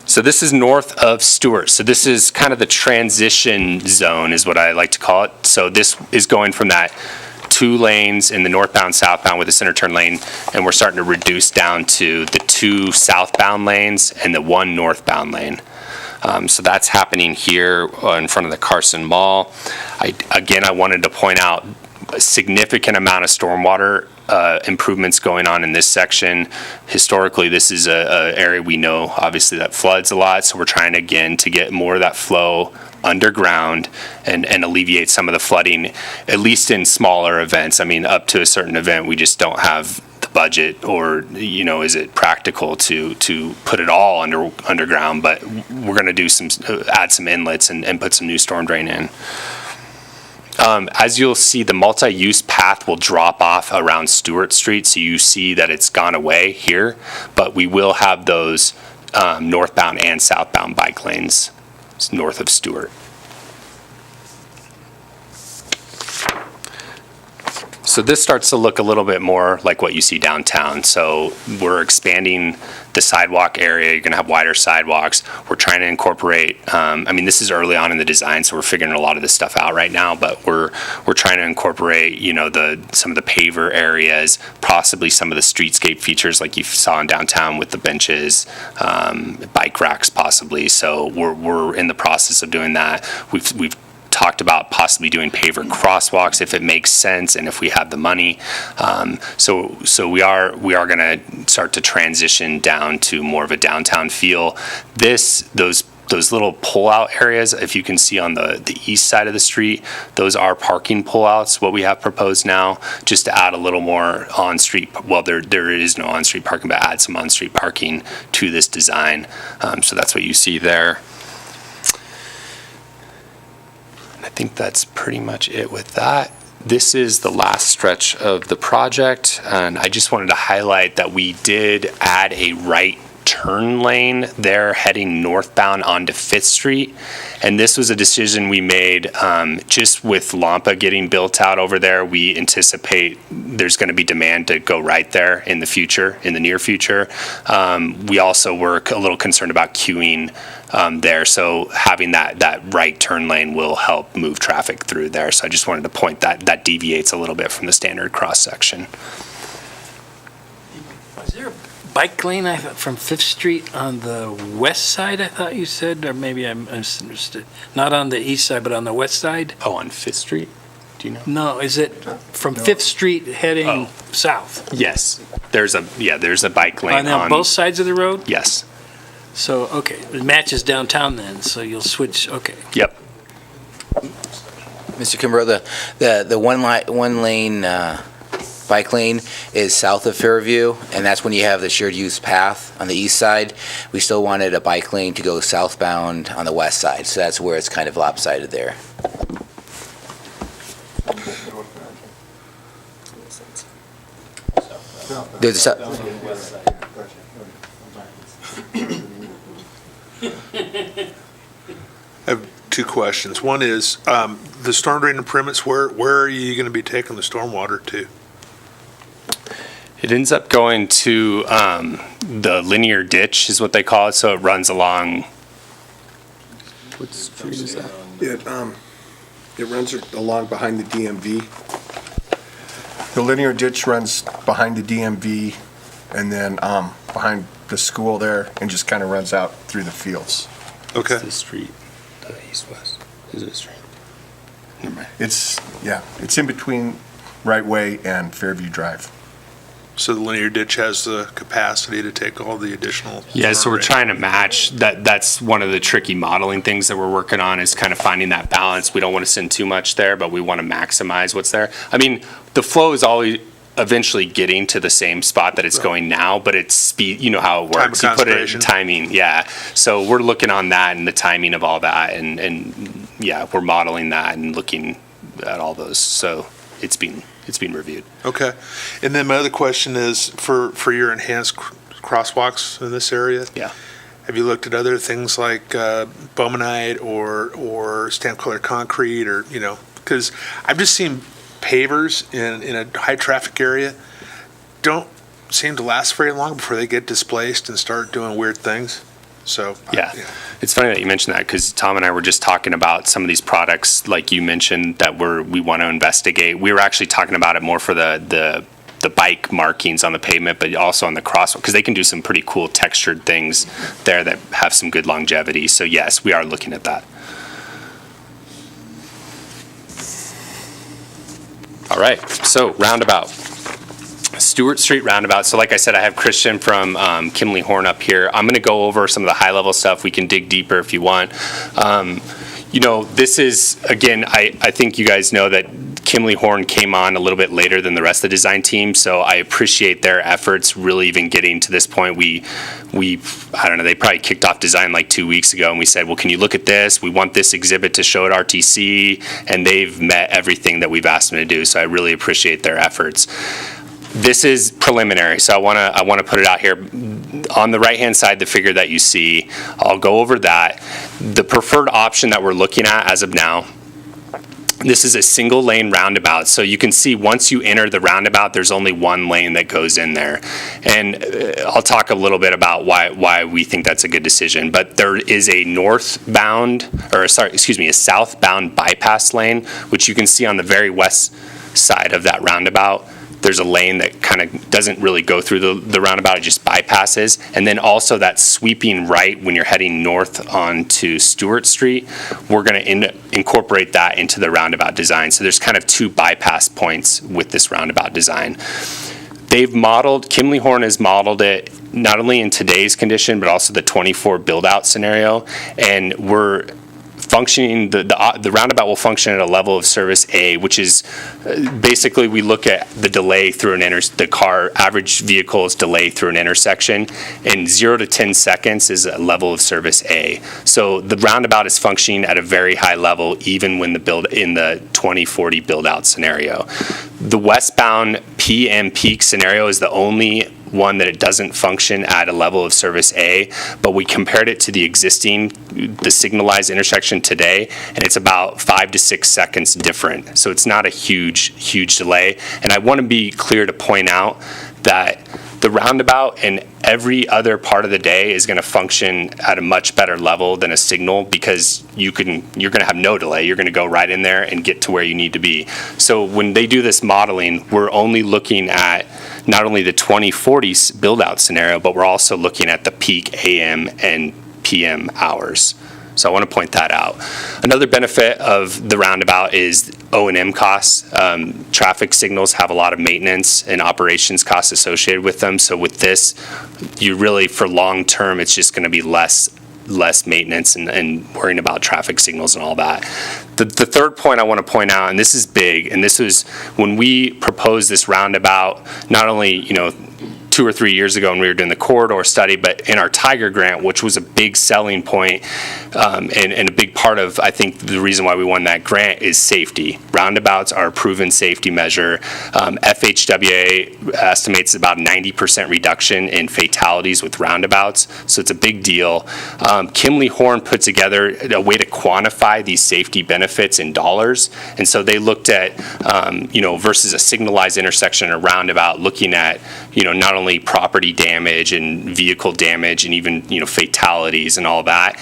So this is north of Stewart. So this is kind of the transition zone is what I like to call it. So this is going from that 2 lanes in the northbound, southbound with a center turn lane, and we're starting to reduce down to the 2 southbound lanes and the 1 northbound lane. So that's happening here in front of the Carson Mall. I wanted to point out a significant amount of stormwater improvements going on in this section. Historically, this is a area we know obviously that floods a lot, so we're trying again to get more of that flow underground and alleviate some of the flooding, at least in smaller events. I mean, up to a certain event, we just don't have the budget, or is it practical to put it all underground? But we're going to do add some inlets and put some new storm drain in. As you'll see, the multi-use path will drop off around Stewart Street, so you see that it's gone away here, but we will have those northbound and southbound bike lanes north of Stewart. So this starts to look a little bit more like what you see downtown. So we're expanding the sidewalk area. You're going to have wider sidewalks. We're trying to incorporate, this is early on in the design, so we're figuring a lot of this stuff out right now, but we're trying to incorporate, some of the paver areas, possibly some of the streetscape features like you saw in downtown with the benches, bike racks possibly. So we're in the process of doing that. We've talked about possibly doing paver crosswalks if it makes sense and if we have the money. So we are going to start to transition down to more of a downtown feel. Those little pull-out areas, if you can see on the east side of the street, those are parking pull-outs, what we have proposed now, just to add a little more on-street, well, there is no on-street parking, but add some on-street parking to this design. So that's what you see there. I think that's pretty much it with that. This is the last stretch of the project, and I just wanted to highlight that we did add a right turn lane there heading northbound onto 5th Street. And this was a decision we made just with Lampa getting built out over there. We anticipate there's going to be demand to go right there in the near future. We also were a little concerned about queuing there. So having that right turn lane will help move traffic through there. So I just wanted to point that deviates a little bit from the standard cross section. Is there a bike lane from 5th Street on the west side, I thought you said, or maybe I misunderstood? Not on the east side, but on the west side? Oh, on 5th Street? Do you know? No, is it from 5th Street heading south? Yes. There's a bike lane on both sides of the road? Yes. So, okay, it matches downtown then, so you'll switch, okay. Yep. Mr. Kimbrough, the one lane bike lane is south of Fairview, and that's when you have the shared use path on the east side. We still wanted a bike lane to go southbound on the west side, so that's where it's kind of lopsided there. There's a, I have two questions. One is, the storm drain improvements, where are you going to be taking the stormwater to? It ends up going to the linear ditch is what they call it, so it runs along. What street is that? It runs along behind the DMV. The linear ditch runs behind the DMV and then behind the school there and just kind of runs out through the fields. Okay. It's the street, the east-west. Is it a street? Never mind. It's in between Right Way and Fairview Drive. So the linear ditch has the capacity to take all the additional? Yeah, so we're storm trying to match that. That's one of the tricky modeling things that we're working on, is kind of finding that balance. We don't want to send too much there, but we want to maximize what's there. I mean, the flow is always eventually getting to the same spot that it's going now, but it's speed, you know how it works. You put it in timing, yeah. So we're looking on that and the timing of all that, and yeah, we're modeling that and looking at all those. So it's being reviewed. Okay. And then my other question is, for your enhanced crosswalks in this area? Yeah. Have you looked at other things like Bowmanite or stamp color concrete, or, you know, because I've just seen pavers in a high traffic area don't seem to last very long before they get displaced and start doing weird things. So yeah, it's funny that you mentioned that, because Tom and I were just talking about some of these products, like you mentioned, that we want to investigate. We were actually talking about it more for the bike markings on the pavement, but also on the crosswalk, because they can do some pretty cool textured things there that have some good longevity. So yes, we are looking at that. All right, so roundabout. Stewart Street roundabout. So like I said, I have Christian from Kimley Horn up here. I'm going to go over some of the high level stuff. We can dig deeper if you want. You know, this is, again, I think you guys know that Kimley Horn came on a little bit later than the rest of the design team, so I appreciate their efforts really even getting to this point. We I don't know, they probably kicked off design like 2 weeks ago, and we said, well, can you look at this? We want this exhibit to show at RTC, and they've met everything that we've asked them to do, so I really appreciate their efforts. This is preliminary, so I want to put it out here. On the right-hand side, the figure that you see, I'll go over that. The preferred option that we're looking at as of now, this is a single lane roundabout. So you can see once you enter the roundabout, there's only one lane that goes in there. And I'll talk a little bit about why we think that's a good decision. But there is a a southbound bypass lane, which you can see on the very west side of that roundabout. There's a lane that kind of doesn't really go through the roundabout, it just bypasses. And then also that sweeping right when you're heading north onto Stewart Street, we're going to incorporate that into the roundabout design. So there's kind of two bypass points with this roundabout design. Kimley Horn has modeled it not only in today's condition, but also the 24 build-out scenario. And we're functioning, the roundabout will function at a level of service A, which is basically we look at the delay through average vehicle's delay through an intersection, and 0 to 10 seconds is a level of service A. So the roundabout is functioning at a very high level, even when in the 2040 build out scenario. The westbound PM peak scenario is the only one that it doesn't function at a level of service A, but we compared it to the signalized intersection today, and it's about 5 to 6 seconds different. So it's not a huge delay. And I want to be clear to point out that the roundabout and every other part of the day is going to function at a much better level than a signal, because you're going to have no delay. You're going to go right in there and get to where you need to be. So when they do this modeling, we're only looking at not only the 2040 build-out scenario, but we're also looking at the peak AM and PM hours. So I want to point that out. Another benefit of the roundabout is O&M costs. Traffic signals have a lot of maintenance and operations costs associated with them. So with this, you really, for long term, it's just going to be less less maintenance and worrying about traffic signals and all that. The third point I want to point out, and this is big, and this was when we proposed this roundabout, not only, 2 or 3 years ago when we were doing the corridor study, but in our Tiger grant, which was a big selling point, and a big part of, I think, the reason why we won that grant is safety. Roundabouts are a proven safety measure. FHWA estimates about 90% reduction in fatalities with roundabouts, so it's a big deal. Kimley Horn put together a way to quantify these safety benefits in dollars, and so they looked at, versus a signalized intersection or roundabout, looking at, not only property damage and vehicle damage and even, fatalities and all that.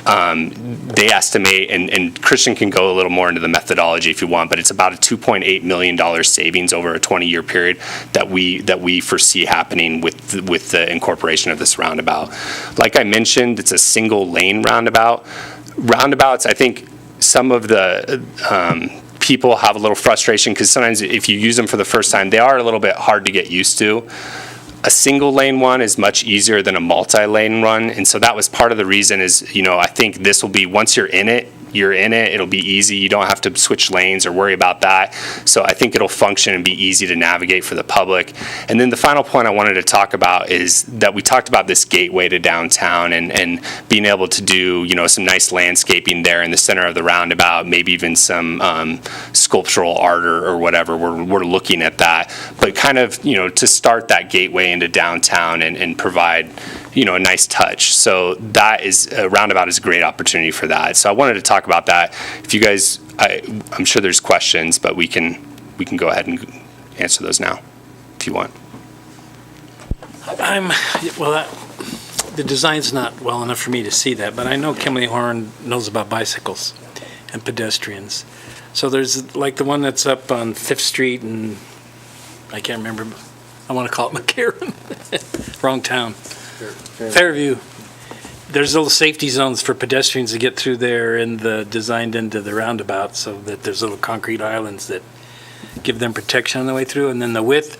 They estimate, and Christian can go a little more into the methodology if you want, but it's about a $2.8 million savings over a 20-year period that we foresee happening with the incorporation of this roundabout. Like I mentioned, it's a single lane roundabout. Roundabouts, I think some of the people have a little frustration because sometimes if you use them for the first time, they are a little bit hard to get used to. A single lane one is much easier than a multi-lane one, and so that was part of the reason is, I think this will be, once you're in it, it'll be easy. You don't have to switch lanes or worry about that. So I think it'll function and be easy to navigate for the public. And then the final point I wanted to talk about is that we talked about this gateway to downtown and being able to do, some nice landscaping there in the center of the roundabout, maybe even some sculptural art or whatever. We're looking at that. But kind of, to start that gateway into downtown and provide, a nice touch. So that is, a roundabout is a great opportunity for that. So I wanted to talk about that. If you guys, I'm sure there's questions, but we can go ahead and answer those now, if you want. The design's not well enough for me to see that, but I know Kimley Horn knows about bicycles and pedestrians. So there's like the one that's up on 5th Street and I can't remember, I want to call it McCarran, wrong town. Fairview. There's little safety zones for pedestrians to get through there and designed into the roundabout so that there's little concrete islands that give them protection on the way through. And then the width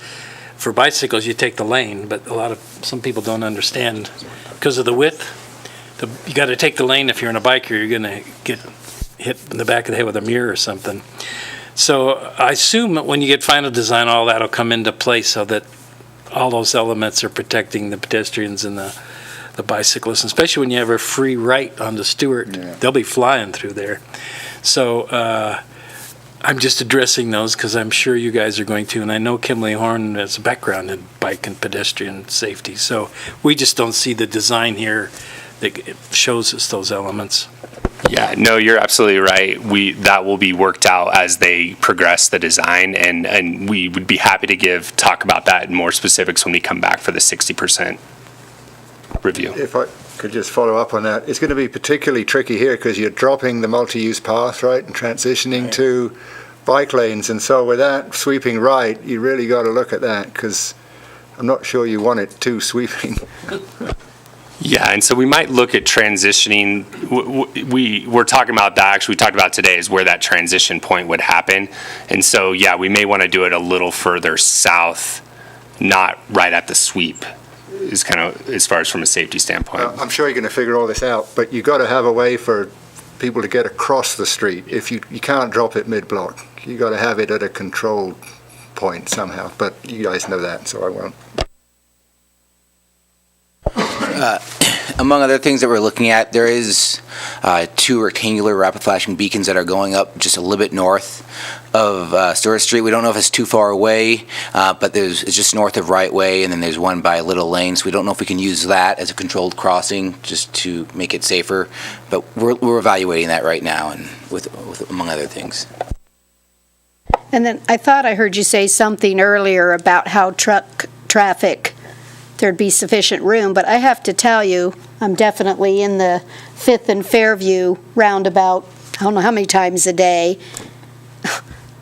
for bicycles, you take the lane, but some people don't understand because of the width. You got to take the lane if you're in a bike or you're going to get hit in the back of the head with a mirror or something. So I assume that when you get final design, all that will come into place so that all those elements are protecting the pedestrians and the bicyclists, especially when you have a free right on the Stewart. Yeah. They'll be flying through there. So I'm just addressing those because I'm sure you guys are going to, and I know Kimley Horn has a background in bike and pedestrian safety. So we just don't see the design here that shows us those elements. Yeah, no, you're absolutely right. That will be worked out as they progress the design, and we would be happy to talk about that in more specifics when we come back for the 60% review. If I could just follow up on that, it's going to be particularly tricky here because you're dropping the multi-use path, right, and transitioning to bike lanes, and so with that sweeping right, you really got to look at that because I'm not sure you want it too sweeping. Yeah, and so we might look at transitioning. We're talking about that, actually we talked about today is where that transition point would happen. And so, yeah, we may want to do it a little further south, not right at the sweep, is kind of as far as from a safety standpoint. I'm sure you're going to figure all this out, but you got to have a way for people to get across the street. If you can't drop it mid-block, you got to have it at a controlled point somehow, but you guys know that, so I won't. Among other things that we're looking at, there is 2 rectangular rapid flashing beacons that are going up just a little bit north of Stewart Street. We don't know if it's too far away, but it's just north of Right Way, and then there's one by Little Lane. So we don't know if we can use that as a controlled crossing just to make it safer. But we're evaluating that right now, and with among other things. And then I thought I heard you say something earlier about how truck traffic, there'd be sufficient room, but I have to tell you, I'm definitely in the 5th and Fairview roundabout, I don't know how many times a day.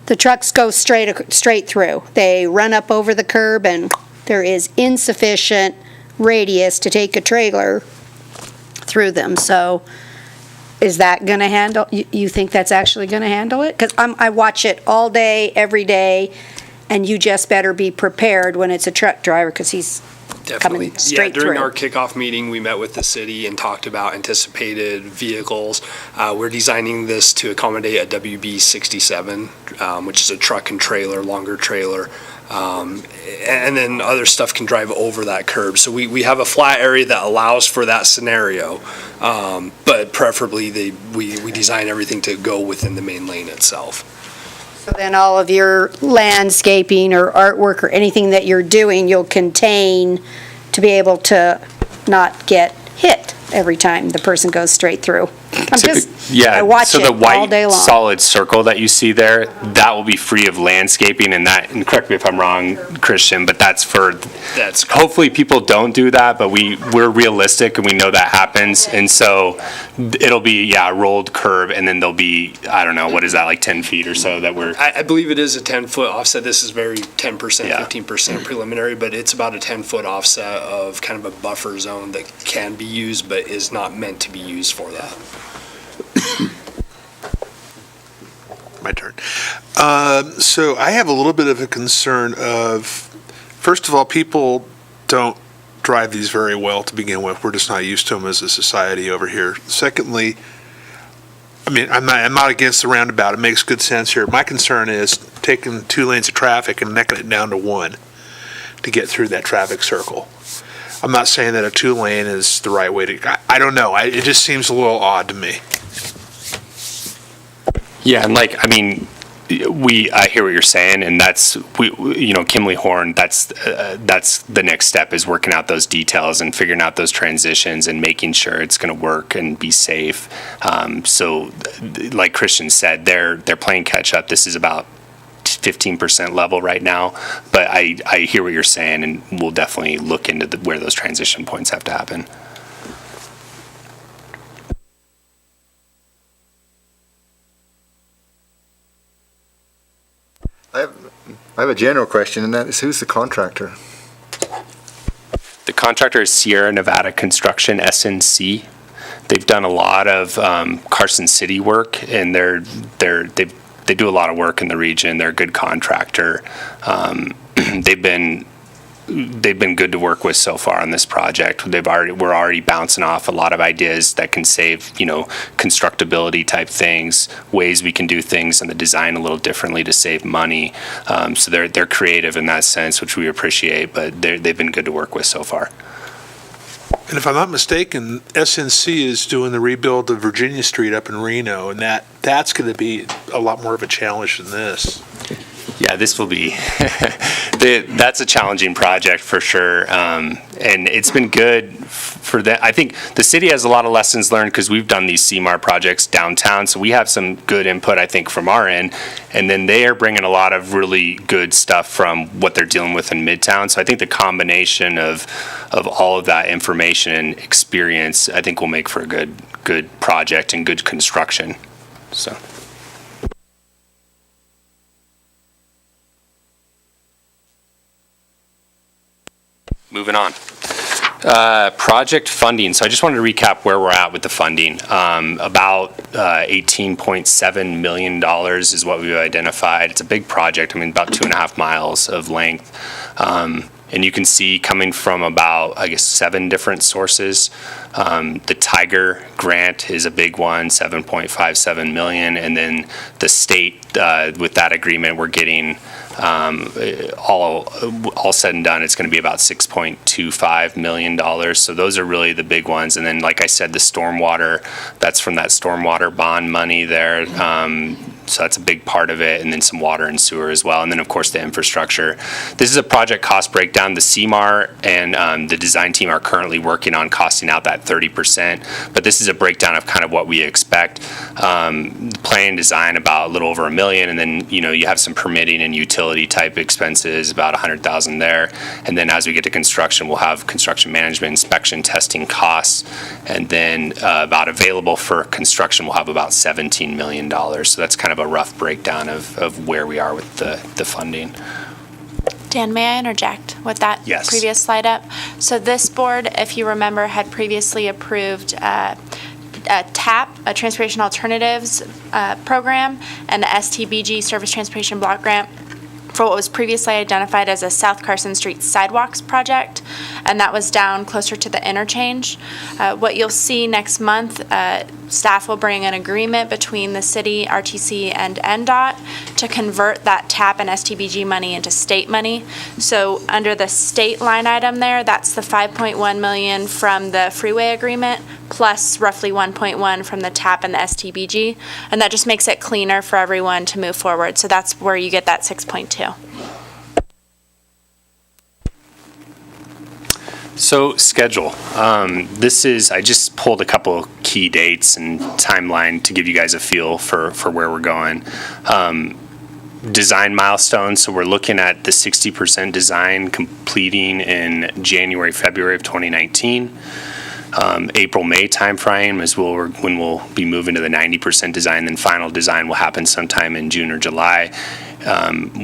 The trucks go straight through. They run up over the curb, and there is insufficient radius to take a trailer through them. So is that going to handle, you think that's actually going to handle it? Because I watch it all day, every day, and you just better be prepared when it's a truck driver, because he's coming straight through. During our kickoff meeting, we met with the city and talked about anticipated vehicles. We're designing this to accommodate a WB 67, which is a truck and trailer, longer trailer. And then other stuff can drive over that curb. So we have a flat area that allows for that scenario, but preferably we design everything to go within the main lane itself. So then all of your landscaping or artwork or anything that you're doing, you'll contain to be able to not get hit every time the person goes straight through. I watch so it the all day white long. solid circle that you see there, that will be free of landscaping, and correct me if I'm wrong, Christian, but that's hopefully people don't do that, but we're realistic and we know that happens, and so it'll be a rolled curb, and then there'll be, I don't know, what is that, like 10 feet or so that we're. I believe it is a 10-foot offset. This is very 10%, 15% preliminary, but it's about a 10-foot offset of kind of a buffer zone that can be used, but is not meant to be used for that. My turn. So I have a little bit of a concern of, first of all, people don't drive these very well to begin with. We're just not used to them as a society over here. Secondly, I mean, I'm not against the roundabout. It makes good sense here. My concern is taking 2 lanes of traffic and necking it down to 1 to get through that traffic circle. I'm not saying that a 2-lane is the right way to, I don't know. It just seems a little odd to me. Yeah, and I hear what you're saying, and that's Kimley Horn. That's the next step, is working out those details and figuring out those transitions and making sure it's going to work and be safe. So, like Christian said, they're playing catch up. This is about 15% level right now, but I hear what you're saying, and we'll definitely look into where those transition points have to happen. I have a general question, and that is, who's the contractor? The contractor is Sierra Nevada Construction, SNC. They've done a lot of Carson City work, and they do a lot of work in the region. They're a good contractor. They've been good to work with so far on this project. We're already bouncing off a lot of ideas that can save, constructability type things, ways we can do things in the design a little differently to save money. So they're creative in that sense, which we appreciate, but they've been good to work with so far. And if I'm not mistaken, SNC is doing the rebuild of Virginia Street up in Reno, and that's going to be a lot more of a challenge than this. Yeah, this will be, that's a challenging project for sure. And it's been good for that. I think the city has a lot of lessons learned because we've done these CMAR projects downtown. So we have some good input, I think, from our end. And then they are bringing a lot of really good stuff from what they're dealing with in Midtown. So I think the combination of all of that information and experience, I think will make for a good project and good construction. So. Moving on. Project funding. So I just wanted to recap where we're at with the funding. About $18.7 million is what we've identified. It's a big project. About 2.5 miles of length. And you can see coming from about, 7 different sources. The Tiger grant is a big one, $7.57 million. And then the state, with that agreement, we're getting all said and done, it's going to be about $6.25 million. So those are really the big ones. And then, like I said, the stormwater, that's from that stormwater bond money there. So that's a big part of it. And then some water and sewer as well. And then, of course, the infrastructure. This is a project cost breakdown. The CMAR and the design team are currently working on costing out that 30%. But this is a breakdown of kind of what we expect. Plan and design about a little over $1 million. And then, you have some permitting and utility type expenses, about $100,000 there. And then as we get to construction, we'll have construction management, inspection, testing costs. And then about available for construction, we'll have about $17 million. So that's kind of a rough breakdown of where we are with the funding. Dan, may I interject with that Yes. previous slide up? So this board, if you remember, had previously approved a TAP, a Transportation Alternatives program, and the STBG, Service Transportation Block Grant, for what was previously identified as a South Carson Street sidewalks project, and that was down closer to the interchange. What you'll see next month, staff will bring an agreement between the city, RTC, and NDOT to convert that TAP and STBG money into state money. So under the state line item there, that's the 5.1 million from the freeway agreement plus roughly 1.1 from the TAP and the STBG, and that just makes it cleaner for everyone to move forward. So that's where you get that 6.2. So schedule. I just pulled a couple of key dates and timeline to give you guys a feel for where we're going. Design milestones. So we're looking at the 60% design completing in January, February of 2019. April, May timeframe is when we'll be moving to the 90% design. Then final design will happen sometime in June or July.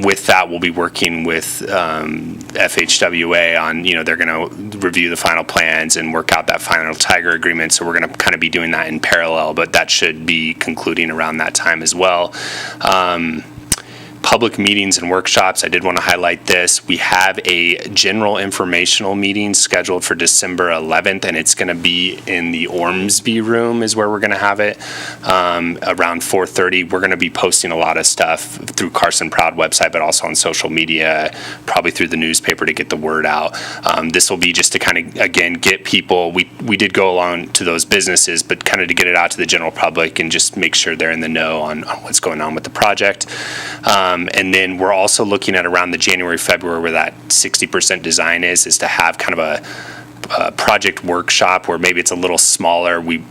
With that, we'll be working with FHWA on, they're going to review the final plans and work out that final Tiger agreement. So we're going to kind of be doing that in parallel, but that should be concluding around that time as well. Public meetings and workshops, I did want to highlight this. We have a general informational meeting scheduled for December 11th, and it's going to be in the Ormsby room is where we're going to have it, around 4:30. We're going to be posting a lot of stuff through Carson Proud website, but also on social media, probably through the newspaper to get the word out. This will be just to kind of, again, get people, we did go along to those businesses, but kind of to get it out to the general public and just make sure they're in the know on what's going on with the project. And then we're also looking at around the January, February, where that 60% design is to have kind of a project workshop where maybe it's a little smaller. We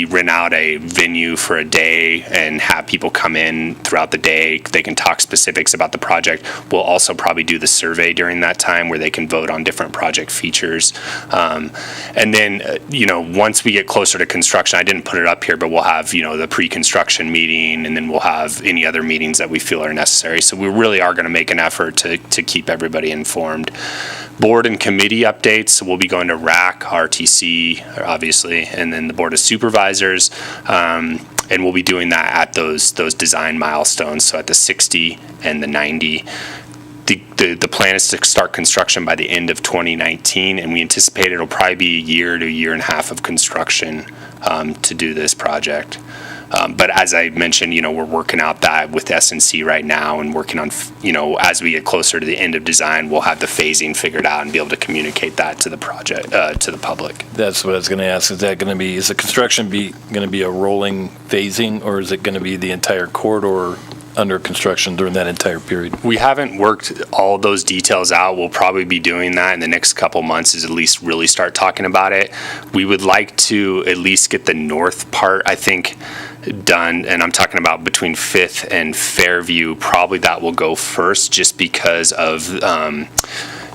rent out a venue for a day and have people come in throughout the day. They can talk specifics about the project. We'll also probably do the survey during that time where they can vote on different project features. And then, once we get closer to construction, I didn't put it up here, but we'll have, the pre-construction meeting, and then we'll have any other meetings that we feel are necessary. So we really are going to make an effort to keep everybody informed. Board and committee updates, we'll be going to RAC, RTC, obviously, and then the Board of Supervisors, and we'll be doing that at those design milestones, so at the 60 and the 90. The plan is to start construction by the end of 2019, and we anticipate it'll probably be a year to a year and a half of construction to do this project. But as I mentioned, we're working out that with S&C right now and working on, as we get closer to the end of design, we'll have the phasing figured out and be able to communicate that to the project, to the public. That's what I was going to ask. Is the construction going to be a rolling phasing, or is it going to be the entire corridor under construction during that entire period? We haven't worked all those details out. We'll probably be doing that in the next couple months, is at least really start talking about it. We would like to at least get the north part, I think, done, and I'm talking about between 5th and Fairview. Probably that will go first, just because of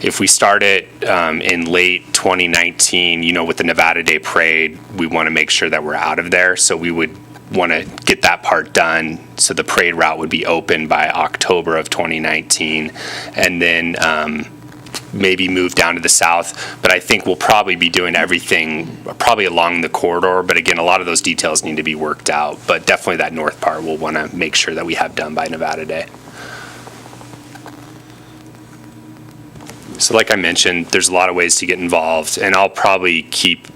if we start it in late 2019, with the Nevada Day Parade, we want to make sure that we're out of there. So we would want to get that part done so the parade route would be open by October of 2019, and then maybe move down to the south. But I think we'll probably be doing everything probably along the corridor, but again, a lot of those details need to be worked out. But definitely that north part we'll want to make sure that we have done by Nevada Day. So like I mentioned, there's a lot of ways to get involved, and I'll probably keep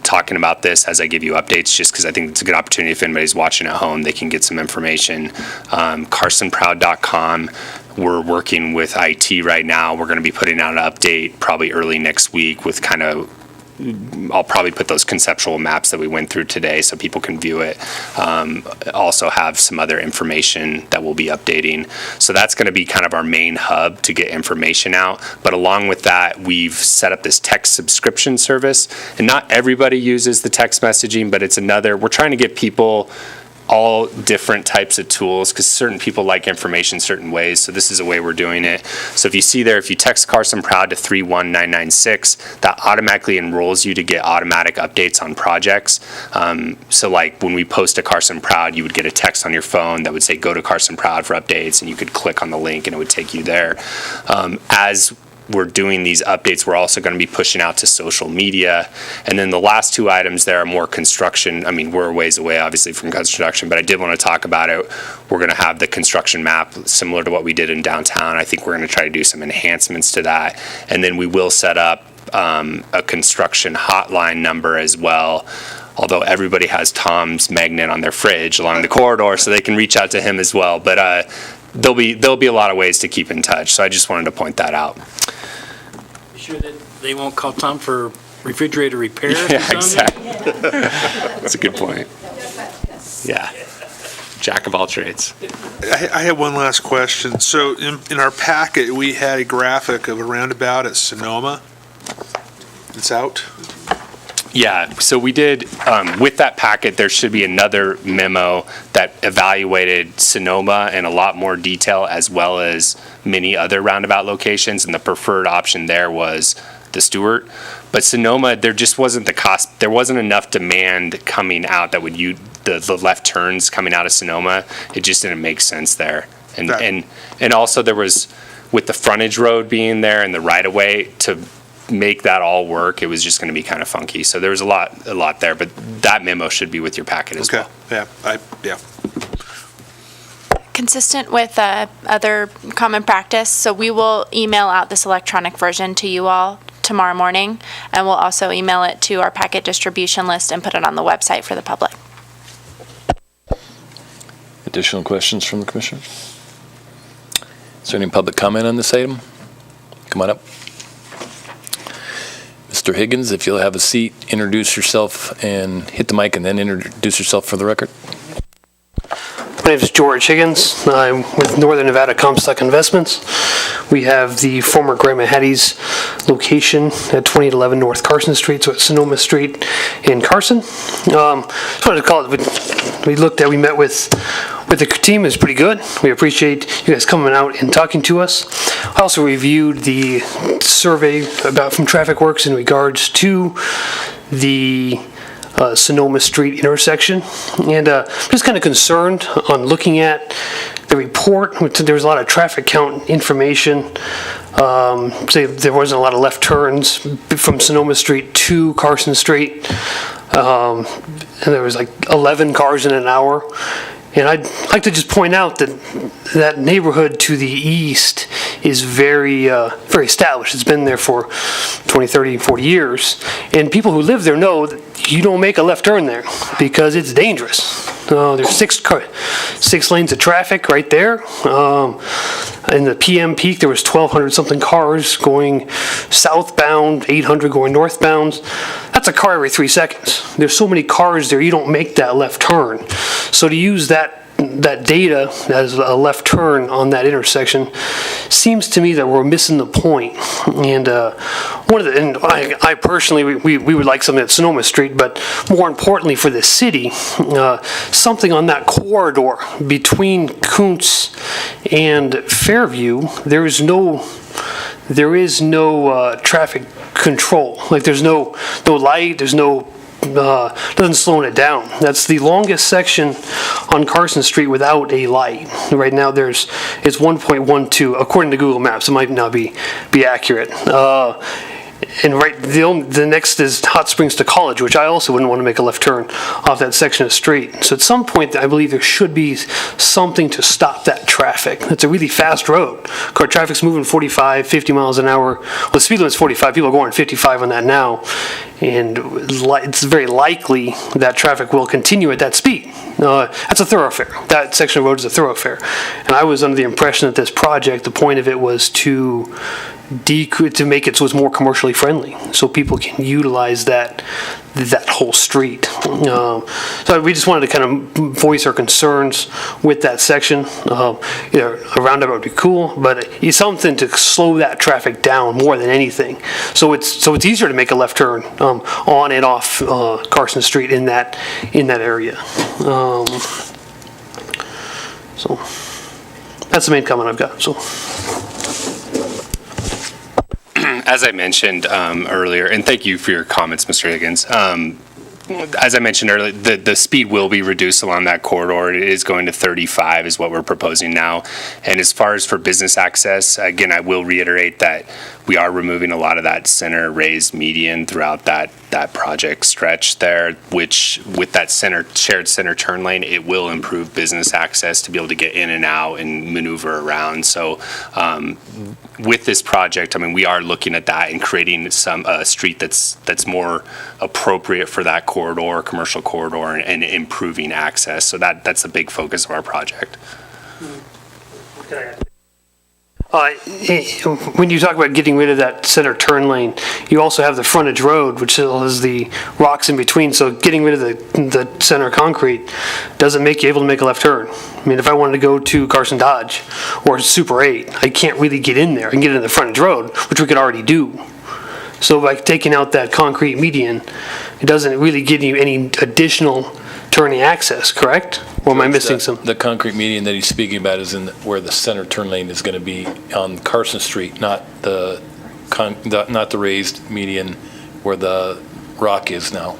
talking about this as I give you updates, just because I think it's a good opportunity. If anybody's watching at home, they can get some information. carsonproud.com. We're working with IT right now. We're going to be putting out an update probably early next week with I'll probably put those conceptual maps that we went through today so people can view it. Also have some other information that we'll be updating. So that's going to be kind of our main hub to get information out. But along with that, we've set up this text subscription service. And not everybody uses the text messaging, but we're trying to get people all different types of tools, because certain people like information certain ways. So this is a way we're doing it. So if you see there, if you text Carson Proud to 31996, that automatically enrolls you to get automatic updates on projects. So like when we post a Carson Proud, you would get a text on your phone that would say, go to Carson Proud for updates, and you could click on the link and it would take you there. As we're doing these updates, we're also going to be pushing out to social media. And then the last two items there are more construction. I mean, we're a ways away, obviously, from construction, but I did want to talk about it. We're going to have the construction map similar to what we did in downtown. I think we're going to try to do some enhancements to that. And then we will set up a construction hotline number as well, although everybody has Tom's magnet on their fridge along the corridor, so they can reach out to him as well. But there'll be a lot of ways to keep in touch, so I just wanted to point that out. You sure that they won't call Tom for refrigerator repair? Yeah, exactly. That's a good point. Yeah. Jack of all trades. I have one last question. So in our packet, we had a graphic of a roundabout at Sonoma. It's out? Yeah, so we did, with that packet, there should be another memo that evaluated Sonoma in a lot more detail, as well as many other roundabout locations, and the preferred option there was the Stewart. But Sonoma, there just wasn't the cost, there wasn't enough demand coming out that would use the left turns coming out of Sonoma. It just didn't make sense there. And also there was, with the frontage road being there and the right-of-way, to make that all work, it was just going to be kind of funky. So there was a lot there, but that memo should be with your packet as well. Yeah. Consistent with other common practice, so we will email out this electronic version to you all tomorrow morning, and we'll also email it to our packet distribution list and put it on the website for the public. Additional questions from the commission? Is there any public comment on this item? Come on up. Mr. Higgins, if you'll have a seat, introduce yourself and hit the mic, and then introduce yourself for the record. My name is George Higgins. I'm with Northern Nevada Comstock Investments. We have the former Grandma Hattie's location at 2811 North Carson Street, so at Sonoma Street in Carson. Just wanted to call it, we met with the team. Is pretty good. We appreciate you guys coming out and talking to us. I also reviewed the survey from Traffic Works in regards to the Sonoma Street intersection, and just kind of concerned on looking at the report. There was a lot of traffic count information. There wasn't a lot of left turns from Sonoma Street to Carson Street, and there was like 11 cars in an hour. And I'd like to just point out that that neighborhood to the east is very established. It's been there for 20, 30, 40 years. And people who live there know that you don't make a left turn there because it's dangerous. There's six lanes of traffic right there. In the PM peak, there was 1,200 something cars going southbound, 800 going northbound. That's a car every 3 seconds. There's so many cars there, you don't make that left turn. So to use that data as a left turn on that intersection seems to me that we're missing the point. And I personally, we would like something at Sonoma Street, but more importantly for the city, something on that corridor between Kuntz and Fairview. There is no traffic control. Like there's no light. There's no doesn't slow it down. That's the longest section on Carson Street without a light. Right now it's 1.12 according to Google Maps. It might not be accurate. And the next is Hot Springs to College, which I also wouldn't want to make a left turn off that section of street. So at some point, I believe there should be something to stop that traffic. It's a really fast road. Car traffic's moving 45, 50 miles an hour. Well, the speed limit's 45. People are going 55 on that now. And it's very likely that traffic will continue at that speed. That's a thoroughfare. That section of road is a thoroughfare. And I was under the impression that this project, the point of it was to make it so it's more commercially friendly, so people can utilize that whole street. So we just wanted to kind of voice our concerns with that section. A roundabout would be cool, but it's something to slow that traffic down more than anything. So it's easier to make a left turn on and off Carson Street in that area. So that's the main comment I've got. So. As I mentioned earlier, and thank you for your comments, Mr. Higgins, as I mentioned earlier, the speed will be reduced along that corridor. It is going to 35 is what we're proposing now. And as far as for business access, again, I will reiterate that we are removing a lot of that center raised median throughout that project stretch there, which with that shared center turn lane, it will improve business access to be able to get in and out and maneuver around. So with this project, I mean, we are looking at that and creating a street that's more appropriate for that corridor, commercial corridor, and improving access. So that's a big focus of our project. When you talk about getting rid of that center turn lane, you also have the frontage road, which still has the rocks in between. So getting rid of the center concrete doesn't make you able to make a left turn. I mean, if I wanted to go to Carson Dodge or Super 8, I can't really get in there. I can get in the frontage road, which we could already do. So by taking out that concrete median, it doesn't really give you any additional turning access, correct? Or am I missing something? The concrete median that he's speaking about is in where the center turn lane is going to be on Carson Street, not the raised median where the rock is now.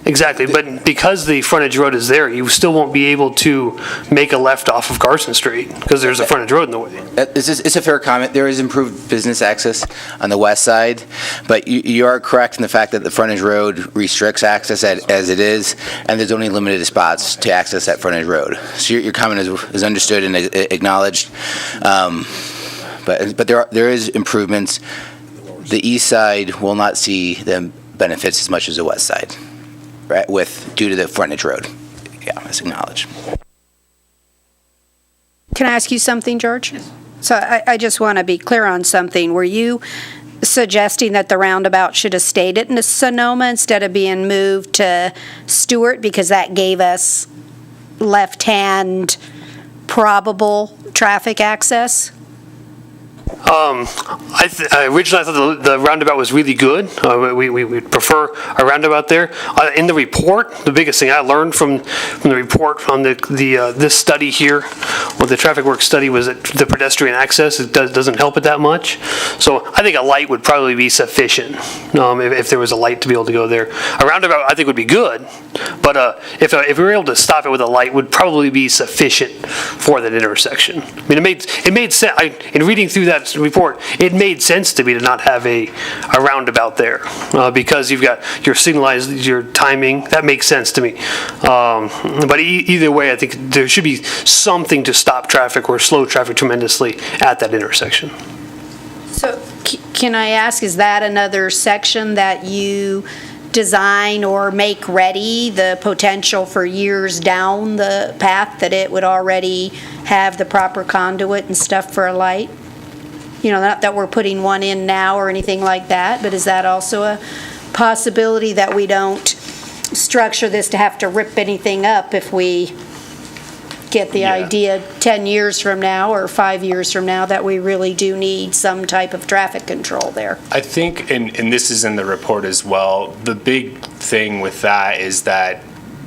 Exactly, but because the frontage road is there, you still won't be able to make a left off of Carson Street because there's a frontage road in the way. It's a fair comment. There is improved business access on the west side, but you are correct in the fact that the frontage road restricts access as it is, and there's only limited spots to access that frontage road. So your comment is understood and acknowledged, but there is improvements. The east side will not see the benefits as much as the west side. Right, due to the frontage road. Yeah, that's acknowledged. Can I ask you something, George? So I just want to be clear on something. Were you suggesting that the roundabout should have stayed in Sonoma instead of being moved to Stewart because that gave us left-hand probable traffic access? Originally, I thought the roundabout was really good. We prefer a roundabout there. In the report, the biggest thing I learned from the report on this study here, or the traffic work study, was that the pedestrian access doesn't help it that much. So I think a light would probably be sufficient if there was a light to be able to go there. A roundabout, I think, would be good, but if we were able to stop it with a light, would probably be sufficient for that intersection. I mean, it made sense. In reading through that report, it made sense to me to not have a roundabout there because you've got your signalized, your timing. That makes sense to me. But either way, I think there should be something to stop traffic or slow traffic tremendously at that intersection. So can I ask, is that another section that you design or make ready, the potential for years down the path that it would already have the proper conduit and stuff for a light? You know, not that we're putting one in now or anything like that, but is that also a possibility that we don't structure this to have to rip anything up if we get the idea 10 years from now or 5 years from now that we really do need some type of traffic control there? I think, and this is in the report as well, the big thing with that is that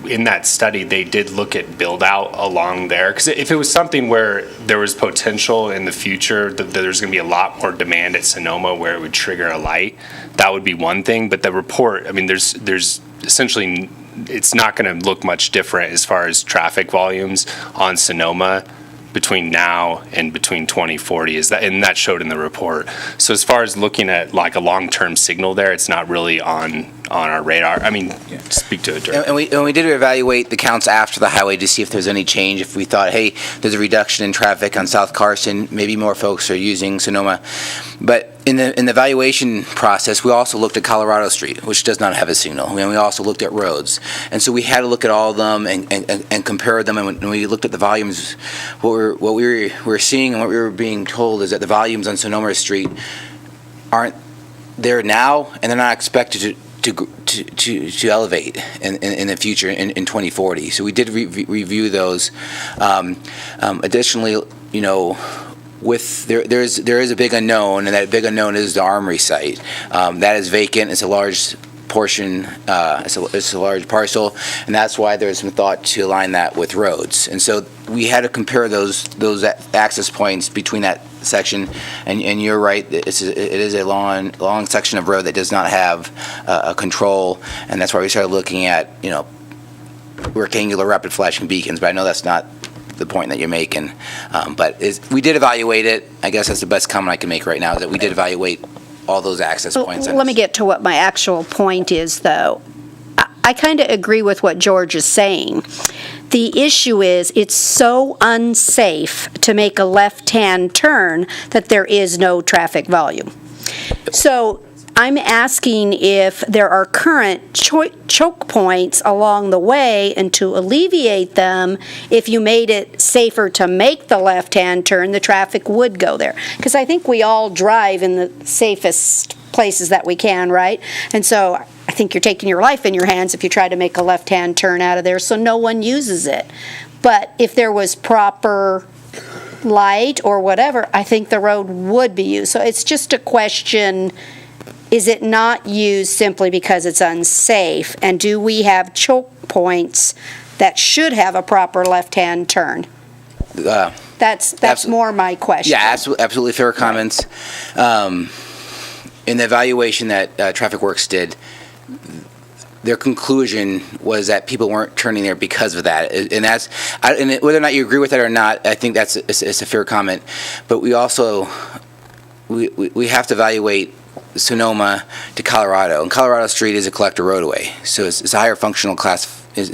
in that study, they did look at build out along there. Because if it was something where there was potential in the future that there's going to be a lot more demand at Sonoma where it would trigger a light, that would be one thing. But the report, I mean, there's essentially, it's not going to look much different as far as traffic volumes on Sonoma between now and between 2040, and that showed in the report. So as far as looking at like a long-term signal there, it's not really on our radar. I mean, speak to it, Dirk. And we did evaluate the counts after the highway to see if there's any change. If we thought, hey, there's a reduction in traffic on South Carson, maybe more folks are using Sonoma. But in the evaluation process, we also looked at Colorado Street, which does not have a signal. And we also looked at roads. And so we had to look at all of them and compare them. And when we looked at the volumes, what we were seeing and what we were being told is that the volumes on Sonoma Street aren't there now, and they're not expected to elevate in the future in 2040. So we did review those. Additionally, you know, there is a big unknown, and that big unknown is the Armory site. That is vacant. It's a large portion. It's a large parcel, and that's why there's some thought to align that with roads. And so we had to compare those access points between that section, and you're right, it is a long section of road that does not have a control, and that's why we started looking at, rectangular rapid flashing beacons, but I know that's not the point that you're making. But we did evaluate it. I guess that's the best comment I can make right now, is that we did evaluate all those access points. Let me get to what my actual point is, though. I kind of agree with what George is saying. The issue is, it's so unsafe to make a left-hand turn that there is no traffic volume. So I'm asking if there are current choke points along the way, and to alleviate them, if you made it safer to make the left-hand turn, the traffic would go there. Because I think we all drive in the safest places that we can, right? And so I think you're taking your life in your hands if you try to make a left-hand turn out of there, so no one uses it. But if there was proper light or whatever, I think the road would be used. So it's just a question, is it not used simply because it's unsafe? And do we have choke points that should have a proper left-hand turn? That's more my question. Yeah, absolutely fair comments. In the evaluation that Traffic Works did, their conclusion was that people weren't turning there because of that. And whether or not you agree with that or not, I think it's a fair comment. But we also, we have to evaluate Sonoma to Colorado. And Colorado Street is a collector roadway, so it's a higher functional class. And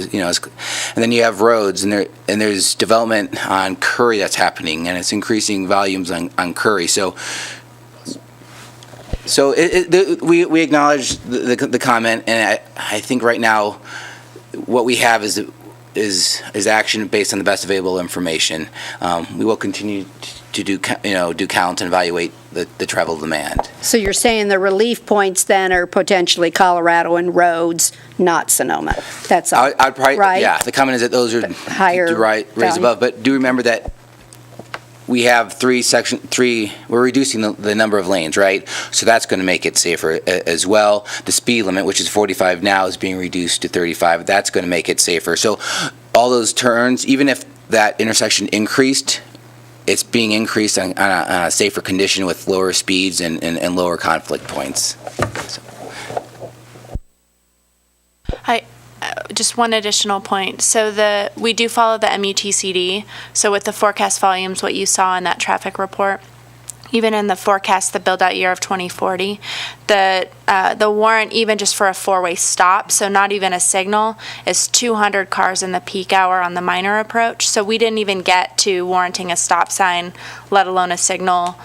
then you have roads, and there's development on Curry that's happening, and it's increasing volumes on Curry. So we acknowledge the comment, and I think right now what we have is action based on the best available information. We will continue to do count and evaluate the travel demand. So you're saying the relief points then are potentially Colorado and roads, not Sonoma. That's all. I'd probably, right? Yeah, the comment is that those are higher raised above. But do remember that we have we're reducing the number of lanes, right? So that's going to make it safer as well. The speed limit, which is 45 now, is being reduced to 35. That's going to make it safer. So all those turns, even if that intersection increased, it's being increased on a safer condition with lower speeds and lower conflict points. So. Just one additional point. So we do follow the MUTCD. So with the forecast volumes, what you saw in that traffic report, even in the forecast, the build-out year of 2040, the warrant, even just for a four-way stop, so not even a signal, is 200 cars in the peak hour on the minor approach. So we didn't even get to warranting a stop sign, let alone a signal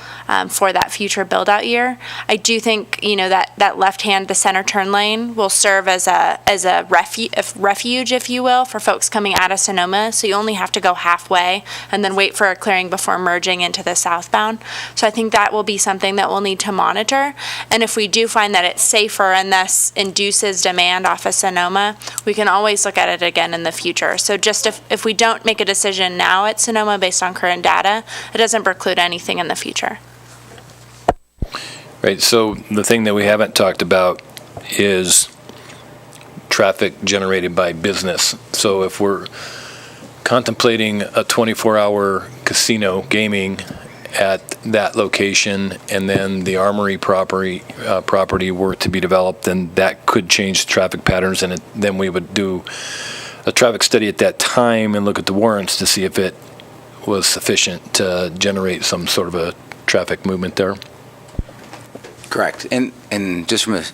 for that future build-out year. I do think, that left-hand, the center turn lane, will serve as a refuge, if you will, for folks coming out of Sonoma. So you only have to go halfway and then wait for a clearing before merging into the southbound. So I think that will be something that we'll need to monitor. And if we do find that it's safer and thus induces demand off of Sonoma, we can always look at it again in the future. So just if we don't make a decision now at Sonoma based on current data, it doesn't preclude anything in the future. Right, so the thing that we haven't talked about is traffic generated by business. So if we're contemplating a 24-hour casino gaming at that location, and then the Armory property were to be developed, then that could change traffic patterns, and then we would do a traffic study at that time and look at the warrants to see if it was sufficient to generate some sort of a traffic movement there. Correct. And just from a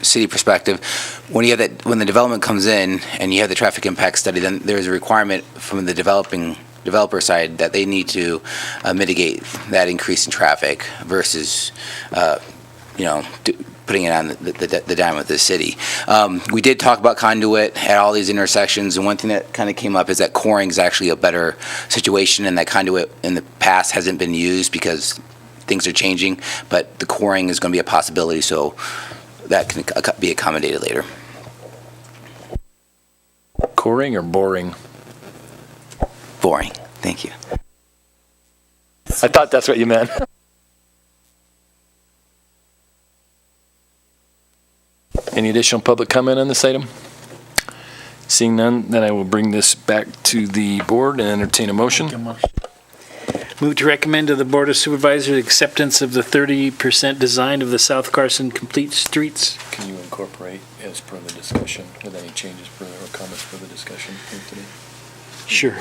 city perspective, when the development comes in and you have the traffic impact study, then there's a requirement from the developer side that they need to mitigate that increase in traffic versus putting it on the dime of the city. We did talk about conduit at all these intersections, and one thing that kind of came up is that coring is actually a better situation, and that conduit in the past hasn't been used because things are changing, but the coring is going to be a possibility, so that can be accommodated later. Coring or boring? Boring. Thank you. I thought that's what you meant. Any additional public comment on this item? Seeing none, then I will bring this back to the board and entertain a motion. Move to recommend to the Board of Supervisors acceptance of the 30% design of the South Carson Complete Streets. Can you incorporate as per the discussion with any changes or comments for the discussion here today? Sure.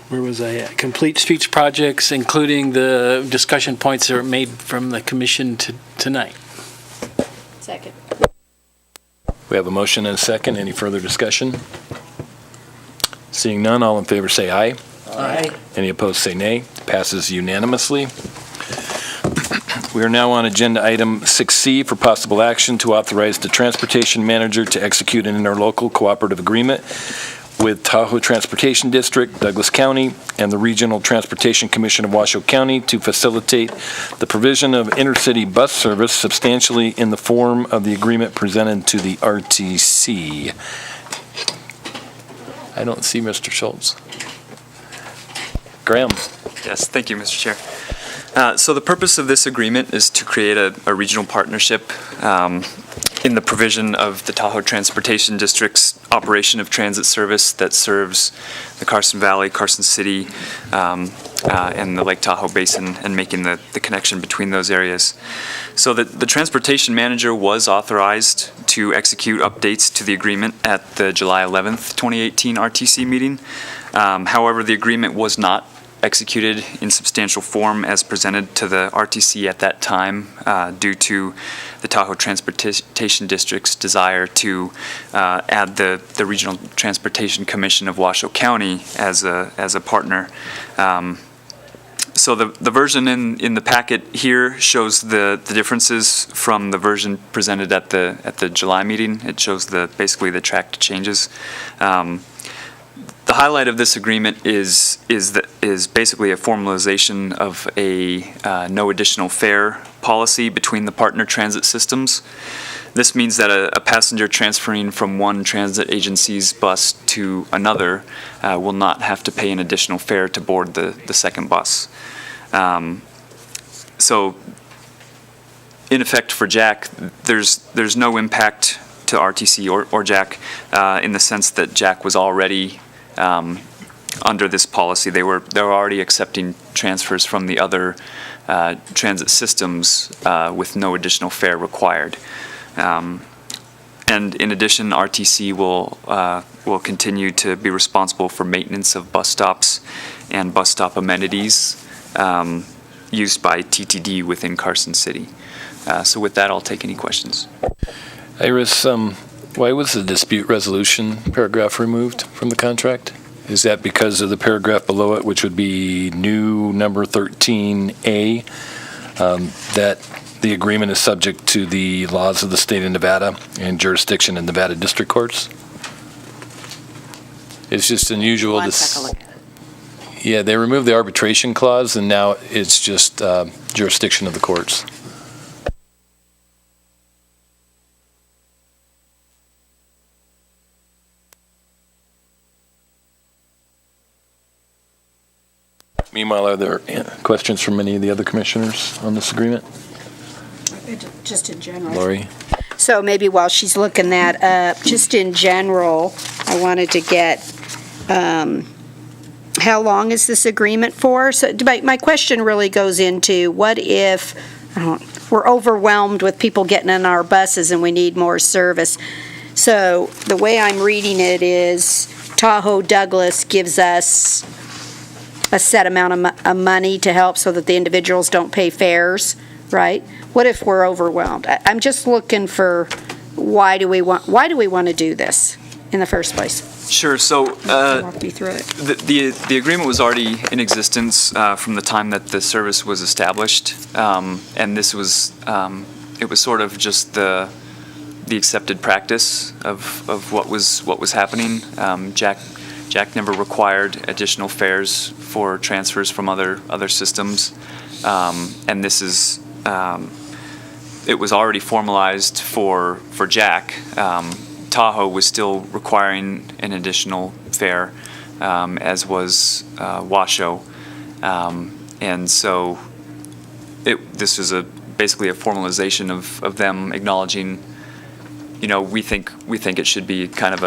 Where was I at? Complete Streets projects, including the discussion points that were made from the commission tonight. Second. We have a motion and a second. Any further discussion? Seeing none, all in favor say aye. Aye. Any opposed say nay. Passes unanimously. We are now on agenda item 6C for possible action to authorize the transportation manager to execute an interlocal cooperative agreement with Tahoe Transportation District, Douglas County, and the Regional Transportation Commission of Washoe County to facilitate the provision of intercity bus service substantially in the form of the agreement presented to the RTC. I don't see Mr. Schultz. Graham. Yes, thank you, Mr. Chair. So the purpose of this agreement is to create a regional partnership in the provision of the Tahoe Transportation District's operation of transit service that serves the Carson Valley, Carson City, and the Lake Tahoe Basin, and making the connection between those areas. So the transportation manager was authorized to execute updates to the agreement at the July 11th, 2018 RTC meeting. However, the agreement was not executed in substantial form as presented to the RTC at that time due to the Tahoe Transportation District's desire to add the Regional Transportation Commission of Washoe County as a partner. So the version in the packet here shows the differences from the version presented at the July meeting. It shows basically the tracked changes. The highlight of this agreement is basically a formalization of a no additional fare policy between the partner transit systems. This means that a passenger transferring from one transit agency's bus to another will not have to pay an additional fare to board the second bus. So, in effect for Jack, there's no impact to RTC or Jack in the sense that Jack was already under this policy. They were already accepting transfers from the other transit systems with no additional fare required. And in addition, RTC will continue to be responsible for maintenance of bus stops and bus stop amenities used by TTD within Carson City. So with that, I'll take any questions. Iris, why was the dispute resolution paragraph removed from the contract? Is that because of the paragraph below it, which would be new number 13A, that the agreement is subject to the laws of the state of Nevada and jurisdiction in Nevada district courts? It's just unusual to... Yeah, they removed the arbitration clause, and now it's just jurisdiction of the courts. Meanwhile, are there questions from any of the other commissioners on this agreement? Just in general. Lori? So maybe while she's looking that up, just in general, I wanted to get, how long is this agreement for? So my question really goes into, what if we're overwhelmed with people getting in our buses and we need more service? So the way I'm reading it is Tahoe Douglas gives us a set amount of money to help so that the individuals don't pay fares, right? What if we're overwhelmed? I'm just looking for why do we want to do this in the first place? Sure. So walk me through it. The agreement was already in existence from the time that the service was established, and this was it was sort of just the accepted practice of what was happening. Jack never required additional fares for transfers from other systems, and this is it was already formalized for Jack. Tahoe was still requiring an additional fare, as was Washoe, and so this was basically a formalization of them acknowledging, we think it should be kind of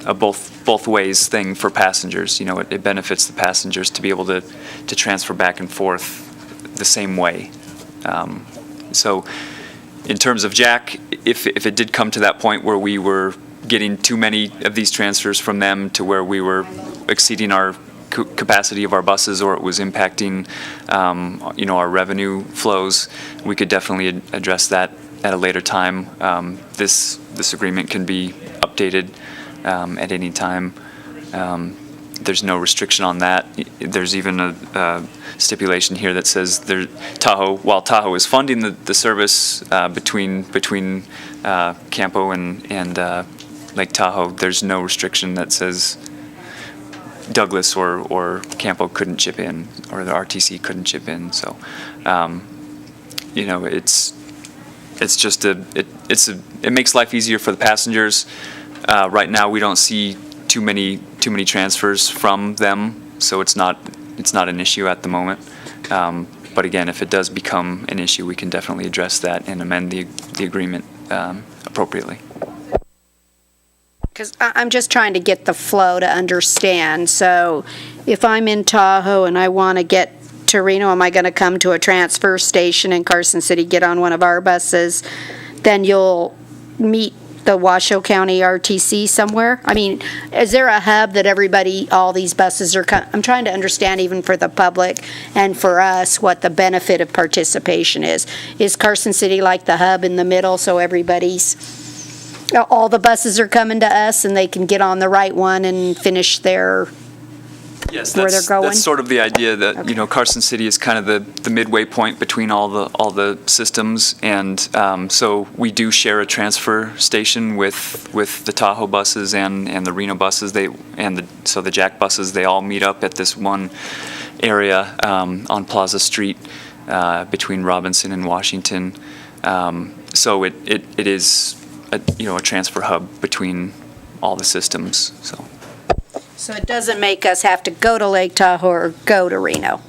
a both ways thing for passengers. You know, it benefits the passengers to be able to transfer back and forth the same way. So in terms of Jack, if it did come to that point where we were getting too many of these transfers from them to where we were exceeding our capacity of our buses, or it was impacting, our revenue flows, we could definitely address that at a later time. This agreement can be updated at any time. There's no restriction on that. There's even a stipulation here that says while Tahoe is funding the service between Campo and Lake Tahoe, there's no restriction that says Douglas or Campo couldn't chip in, or the RTC couldn't chip in. So, it's just it makes life easier for the passengers. Right now, we don't see too many transfers from them, so it's not an issue at the moment. But again, if it does become an issue, we can definitely address that and amend the agreement appropriately. Because I'm just trying to get the flow to understand. So if I'm in Tahoe and I want to get to Reno, am I going to come to a transfer station in Carson City, get on one of our buses? Then you'll meet the Washoe County RTC somewhere? I mean, is there a hub that all these buses are I'm trying to understand, even for the public and for us, what the benefit of participation is. Is Carson City like the hub in the middle, so all the buses are coming to us and they can get on the right one and finish where they're going? That's sort of the idea that, okay. Carson City is kind of the midway point between all the systems, and so we do share a transfer station with the Tahoe buses and the Reno buses. So the Jack buses, they all meet up at this one area on Plaza Street between Robinson and Washington. So it is a transfer hub between all the systems. So it doesn't make us have to go to Lake Tahoe or go to Reno.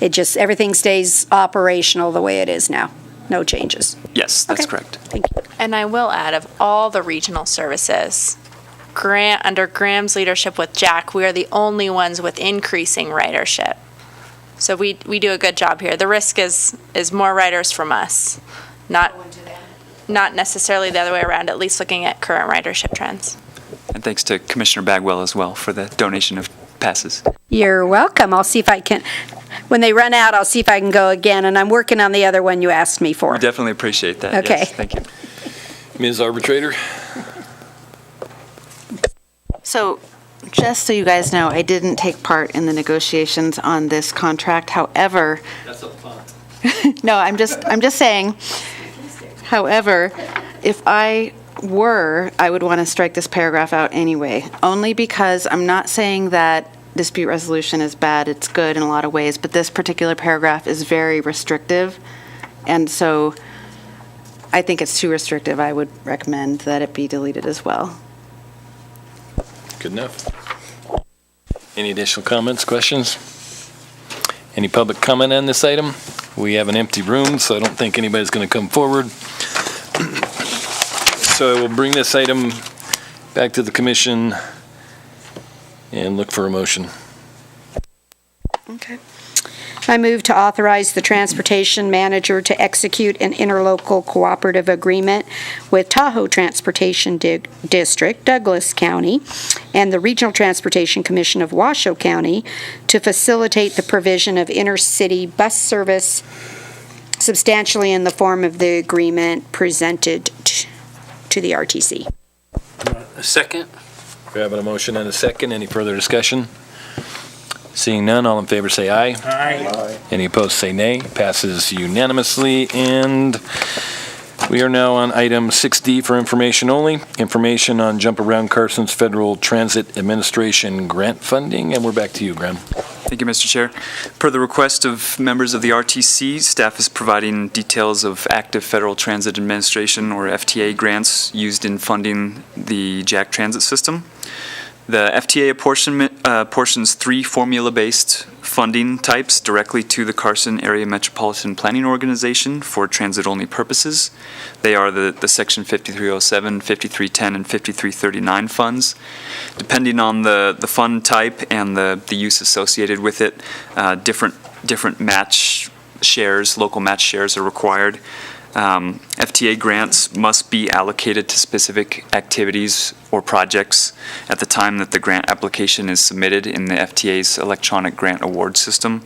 It just, everything stays operational the way it is now. No changes. Yes, that's Okay. correct. Thank you. And I will add, of all the regional services, under Graham's leadership with Jack, we are the only ones with increasing ridership. So we do a good job here. The risk is more riders from us, not necessarily the other way around, at least looking at current ridership trends. And thanks to Commissioner Bagwell as well for the donation of passes. You're welcome. I'll see if I can, when they run out, I'll see if I can go again, and I'm working on the other one you asked me for. We definitely appreciate that. Okay. Yes, thank you. Ms. Arbitrator? So, just so you guys know, I didn't take part in the negotiations on this contract. However, That's a fun. no, I'm just saying. However, if I would want to strike this paragraph out anyway, only because I'm not saying that dispute resolution is bad. It's good in a lot of ways, but this particular paragraph is very restrictive, and so I think it's too restrictive. I would recommend that it be deleted as well. Good enough. Any additional comments, questions? Any public comment on this item? We have an empty room, so I don't think anybody's going to come forward. So I will bring this item back to the commission and look for a motion. Okay. I move to authorize the transportation manager to execute an interlocal cooperative agreement with Tahoe Transportation District, Douglas County, and the Regional Transportation Commission of Washoe County to facilitate the provision of intercity bus service substantially in the form of the agreement presented to the RTC. A second? We have a motion and a second. Any further discussion? Seeing none, all in favor say aye. Aye. Any opposed say nay. Passes unanimously, and we are now on item 6D for information only. Information on Jump Around Carson's Federal Transit Administration grant funding, and we're back to you, Graham. Thank you, Mr. Chair. Per the request of members of the RTC, staff is providing details of active Federal Transit Administration, or FTA, grants used in funding the Jack Transit system. The FTA apportions 3 formula-based funding types directly to the Carson Area Metropolitan Planning Organization for transit-only purposes. They are the Section 5307, 5310, and 5339 funds. Depending on the fund type and the use associated with it, different match shares, local match shares are required. FTA grants must be allocated to specific activities or projects at the time that the grant application is submitted in the FTA's electronic grant award system.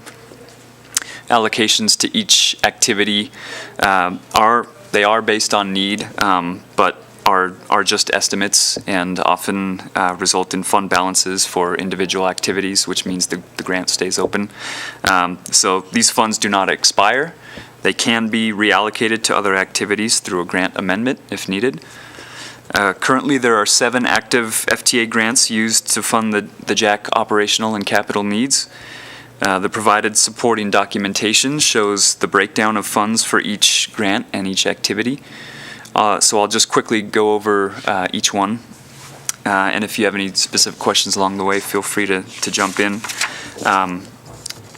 Allocations to each activity are based on need, but are just estimates and often result in fund balances for individual activities, which means the grant stays open. So these funds do not expire. They can be reallocated to other activities through a grant amendment if needed. Currently, there are 7 active FTA grants used to fund the JAC operational and capital needs. The provided supporting documentation shows the breakdown of funds for each grant and each activity. So I'll just quickly go over each one. And if you have any specific questions along the way, feel free to jump in.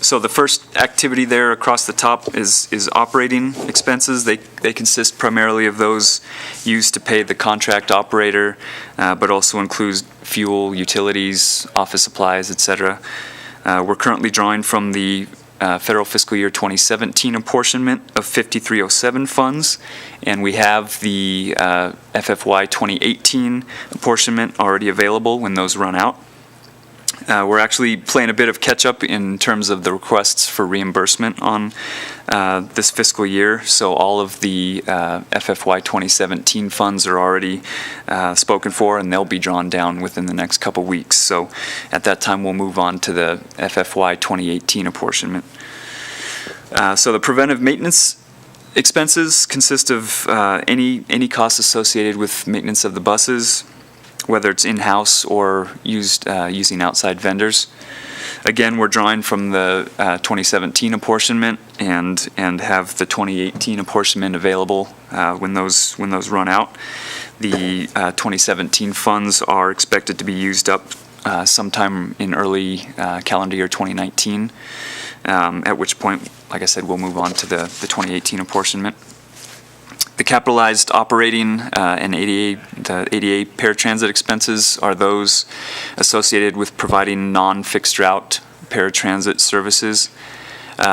So the first activity there across the top is operating expenses. They consist primarily of those used to pay the contract operator, but also includes fuel, utilities, office supplies, etc. We're currently drawing from the federal fiscal year 2017 apportionment of 5307 funds, and we have the FFY 2018 apportionment already available when those run out. We're actually playing a bit of catch-up in terms of the requests for reimbursement on this fiscal year, so all of the FFY 2017 funds are already spoken for, and they'll be drawn down within the next couple weeks. So at that time, we'll move on to the FFY 2018 apportionment. So the preventive maintenance expenses consist of any costs associated with maintenance of the buses, whether it's in-house or using outside vendors. Again, we're drawing from the 2017 apportionment and have the 2018 apportionment available when those run out. The 2017 funds are expected to be used up sometime in early calendar year 2019, at which point, like I said, we'll move on to the 2018 apportionment. The capitalized operating and the ADA paratransit expenses are those associated with providing non-fixed route paratransit services.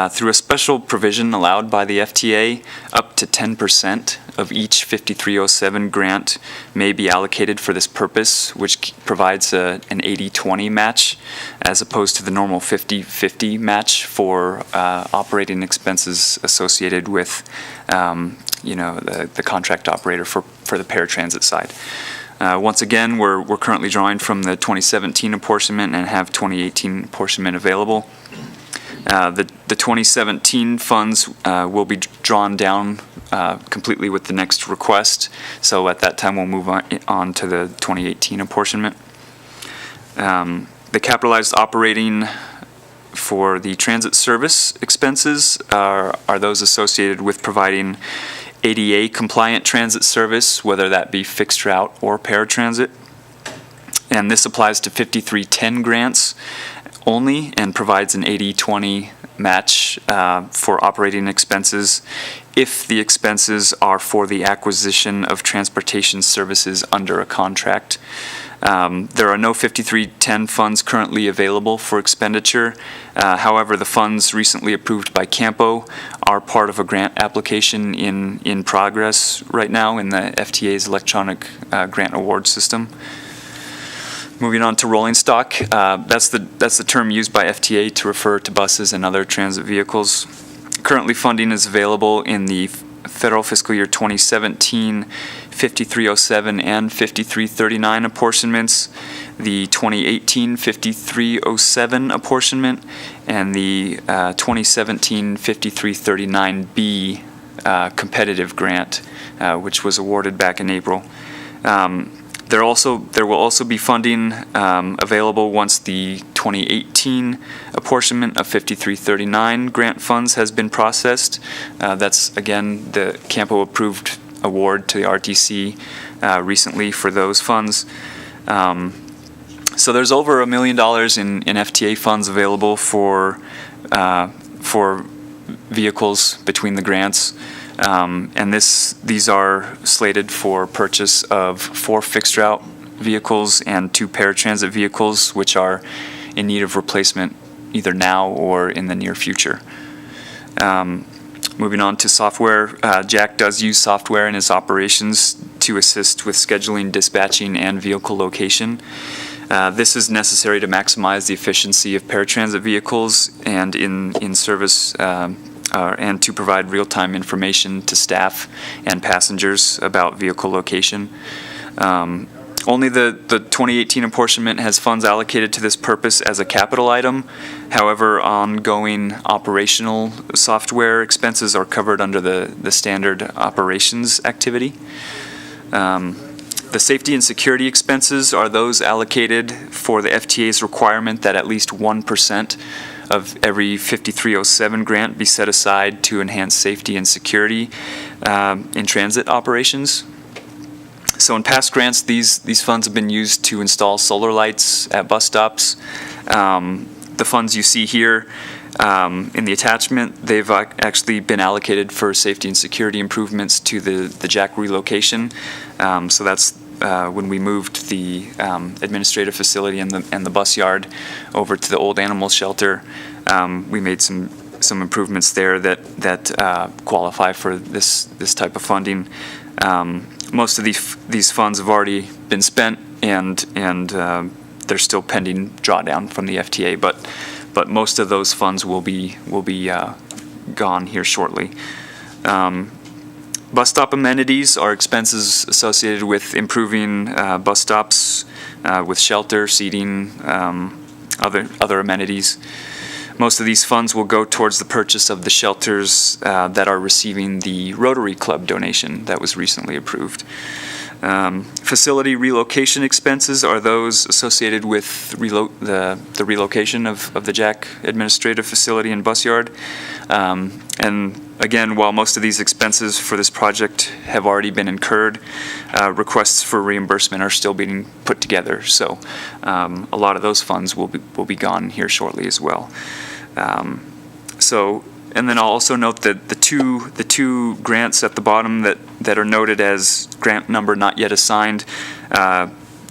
Through a special provision allowed by the FTA, up to 10% of each 5307 grant may be allocated for this purpose, which provides an 80-20 match as opposed to the normal 50-50 match for operating expenses associated with the contract operator for the paratransit side. Once again, we're currently drawing from the 2017 apportionment and have 2018 apportionment available. The 2017 funds will be drawn down completely with the next request, so at that time we'll move on to the 2018 apportionment. The capitalized operating for the transit service expenses are those associated with providing ADA compliant transit service, whether that be fixed route or paratransit. And this applies to 5310 grants only and provides an 80-20 match for operating expenses if the expenses are for the acquisition of transportation services under a contract. There are no 5310 funds currently available for expenditure. However, the funds recently approved by CAMPO are part of a grant application in progress right now in the FTA's electronic grant award system. Moving on to rolling stock, that's the term used by FTA to refer to buses and other transit vehicles. Currently, funding is available in the federal fiscal year 2017 5307 and 5339 apportionments, the 2018 5307 apportionment, and the 2017 5339B competitive grant, which was awarded back in April. There will also be funding available once the 2018 apportionment of 5339 grant funds has been processed. That's, again, the CAMPO approved award to the RTC recently for those funds. So there's over $1 million in FTA funds available for vehicles between the grants. And these are slated for purchase of 4 fixed route vehicles and 2 paratransit vehicles, which are in need of replacement either now or in the near future. Moving on to software, Jack does use software in his operations to assist with scheduling, dispatching, and vehicle location. This is necessary to maximize the efficiency of paratransit vehicles and in service and to provide real-time information to staff and passengers about vehicle location. Only the 2018 apportionment has funds allocated to this purpose as a capital item. However, ongoing operational software expenses are covered under the standard operations activity. The safety and security expenses are those allocated for the FTA's requirement that at least 1% of every 5307 grant be set aside to enhance safety and security in transit operations. So in past grants, these funds have been used to install solar lights at bus stops. The funds you see here in the attachment, they've actually been allocated for safety and security improvements to the Jack relocation. So that's when we moved the administrative facility and the bus yard over to the old animal shelter. We made some improvements there that qualify for this type of funding. Most of these funds have already been spent, and they're still pending drawdown from the FTA. But most of those funds will be gone here shortly. Bus stop amenities are expenses associated with improving bus stops with shelter, seating, other amenities. Most of these funds will go towards the purchase of the shelters that are receiving the Rotary Club donation that was recently approved. Facility relocation expenses are those associated with the relocation of the Jack administrative facility and bus yard. And again, while most of these expenses for this project have already been incurred, requests for reimbursement are still being put together. So a lot of those funds will be gone here shortly as well. And then I'll also note that the two grants at the bottom that are noted as grant number not yet assigned,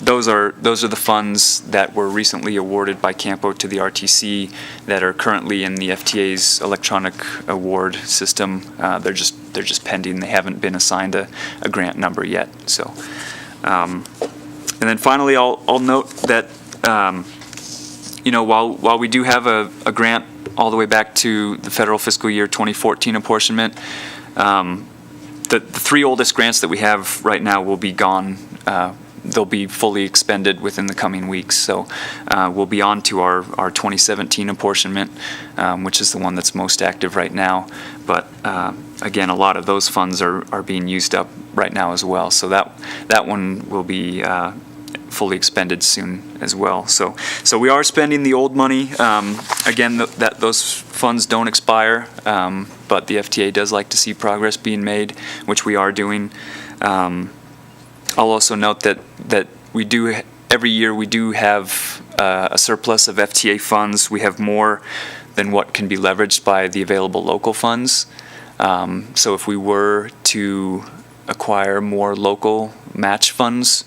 those are the funds that were recently awarded by CAMPO to the RTC that are currently in the FTA's electronic award system. They're just pending. They haven't been assigned a grant number yet. So, and then finally, I'll note that while we do have a grant all the way back to the federal fiscal year 2014 apportionment, the 3 oldest grants that we have right now will be gone. They'll be fully expended within the coming weeks. So we'll be on to our 2017 apportionment, which is the one that's most active right now. But again, a lot of those funds are being used up right now as well. So that one will be fully expended soon as well. So we are spending the old money. Again, those funds don't expire, but the FTA does like to see progress being made, which we are doing. I'll also note that we do, every year we do have a surplus of FTA funds. We have more than what can be leveraged by the available local funds. So if we were to acquire more local match funds,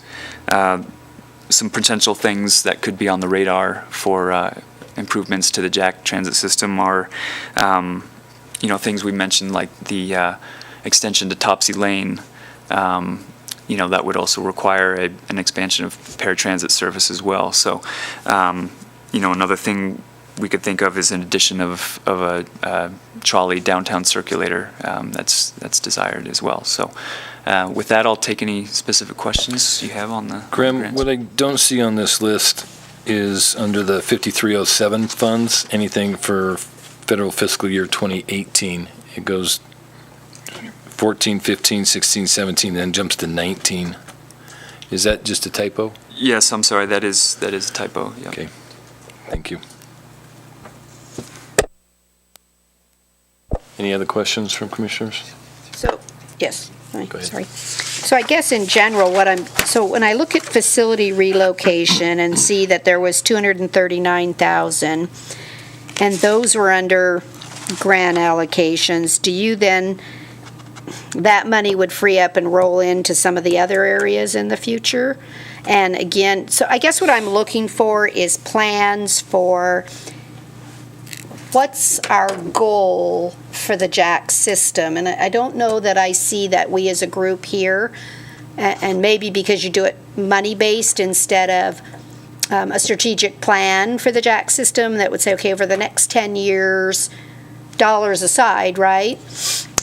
some potential things that could be on the radar for improvements to the Jack transit system are, things we mentioned like the extension to Topsy Lane. That would also require an expansion of paratransit service as well. So, another thing we could think of is an addition of a trolley downtown circulator that's desired as well. So, with that, I'll take any specific questions you have on the Graham, grants. what I don't see on this list is under the 5307 funds, anything for federal fiscal year 2018. It goes 14, 15, 16, 17, then jumps to 19. Is that just a typo? Yes, I'm sorry. That is a typo. Yeah. Okay. Thank you. Any other questions from commissioners? So, yes, Go ahead. sorry. So I guess in general, so when I look at facility relocation and see that there was 239,000, and those were under grant allocations, do you then, that money would free up and roll into some of the other areas in the future? And again, so I guess what I'm looking for is plans for what's our goal for the JAC system? And I don't know that I see that we as a group here, and maybe because you do it money-based instead of a strategic plan for the JAC system that would say, okay, over the next 10 years, dollars aside, right?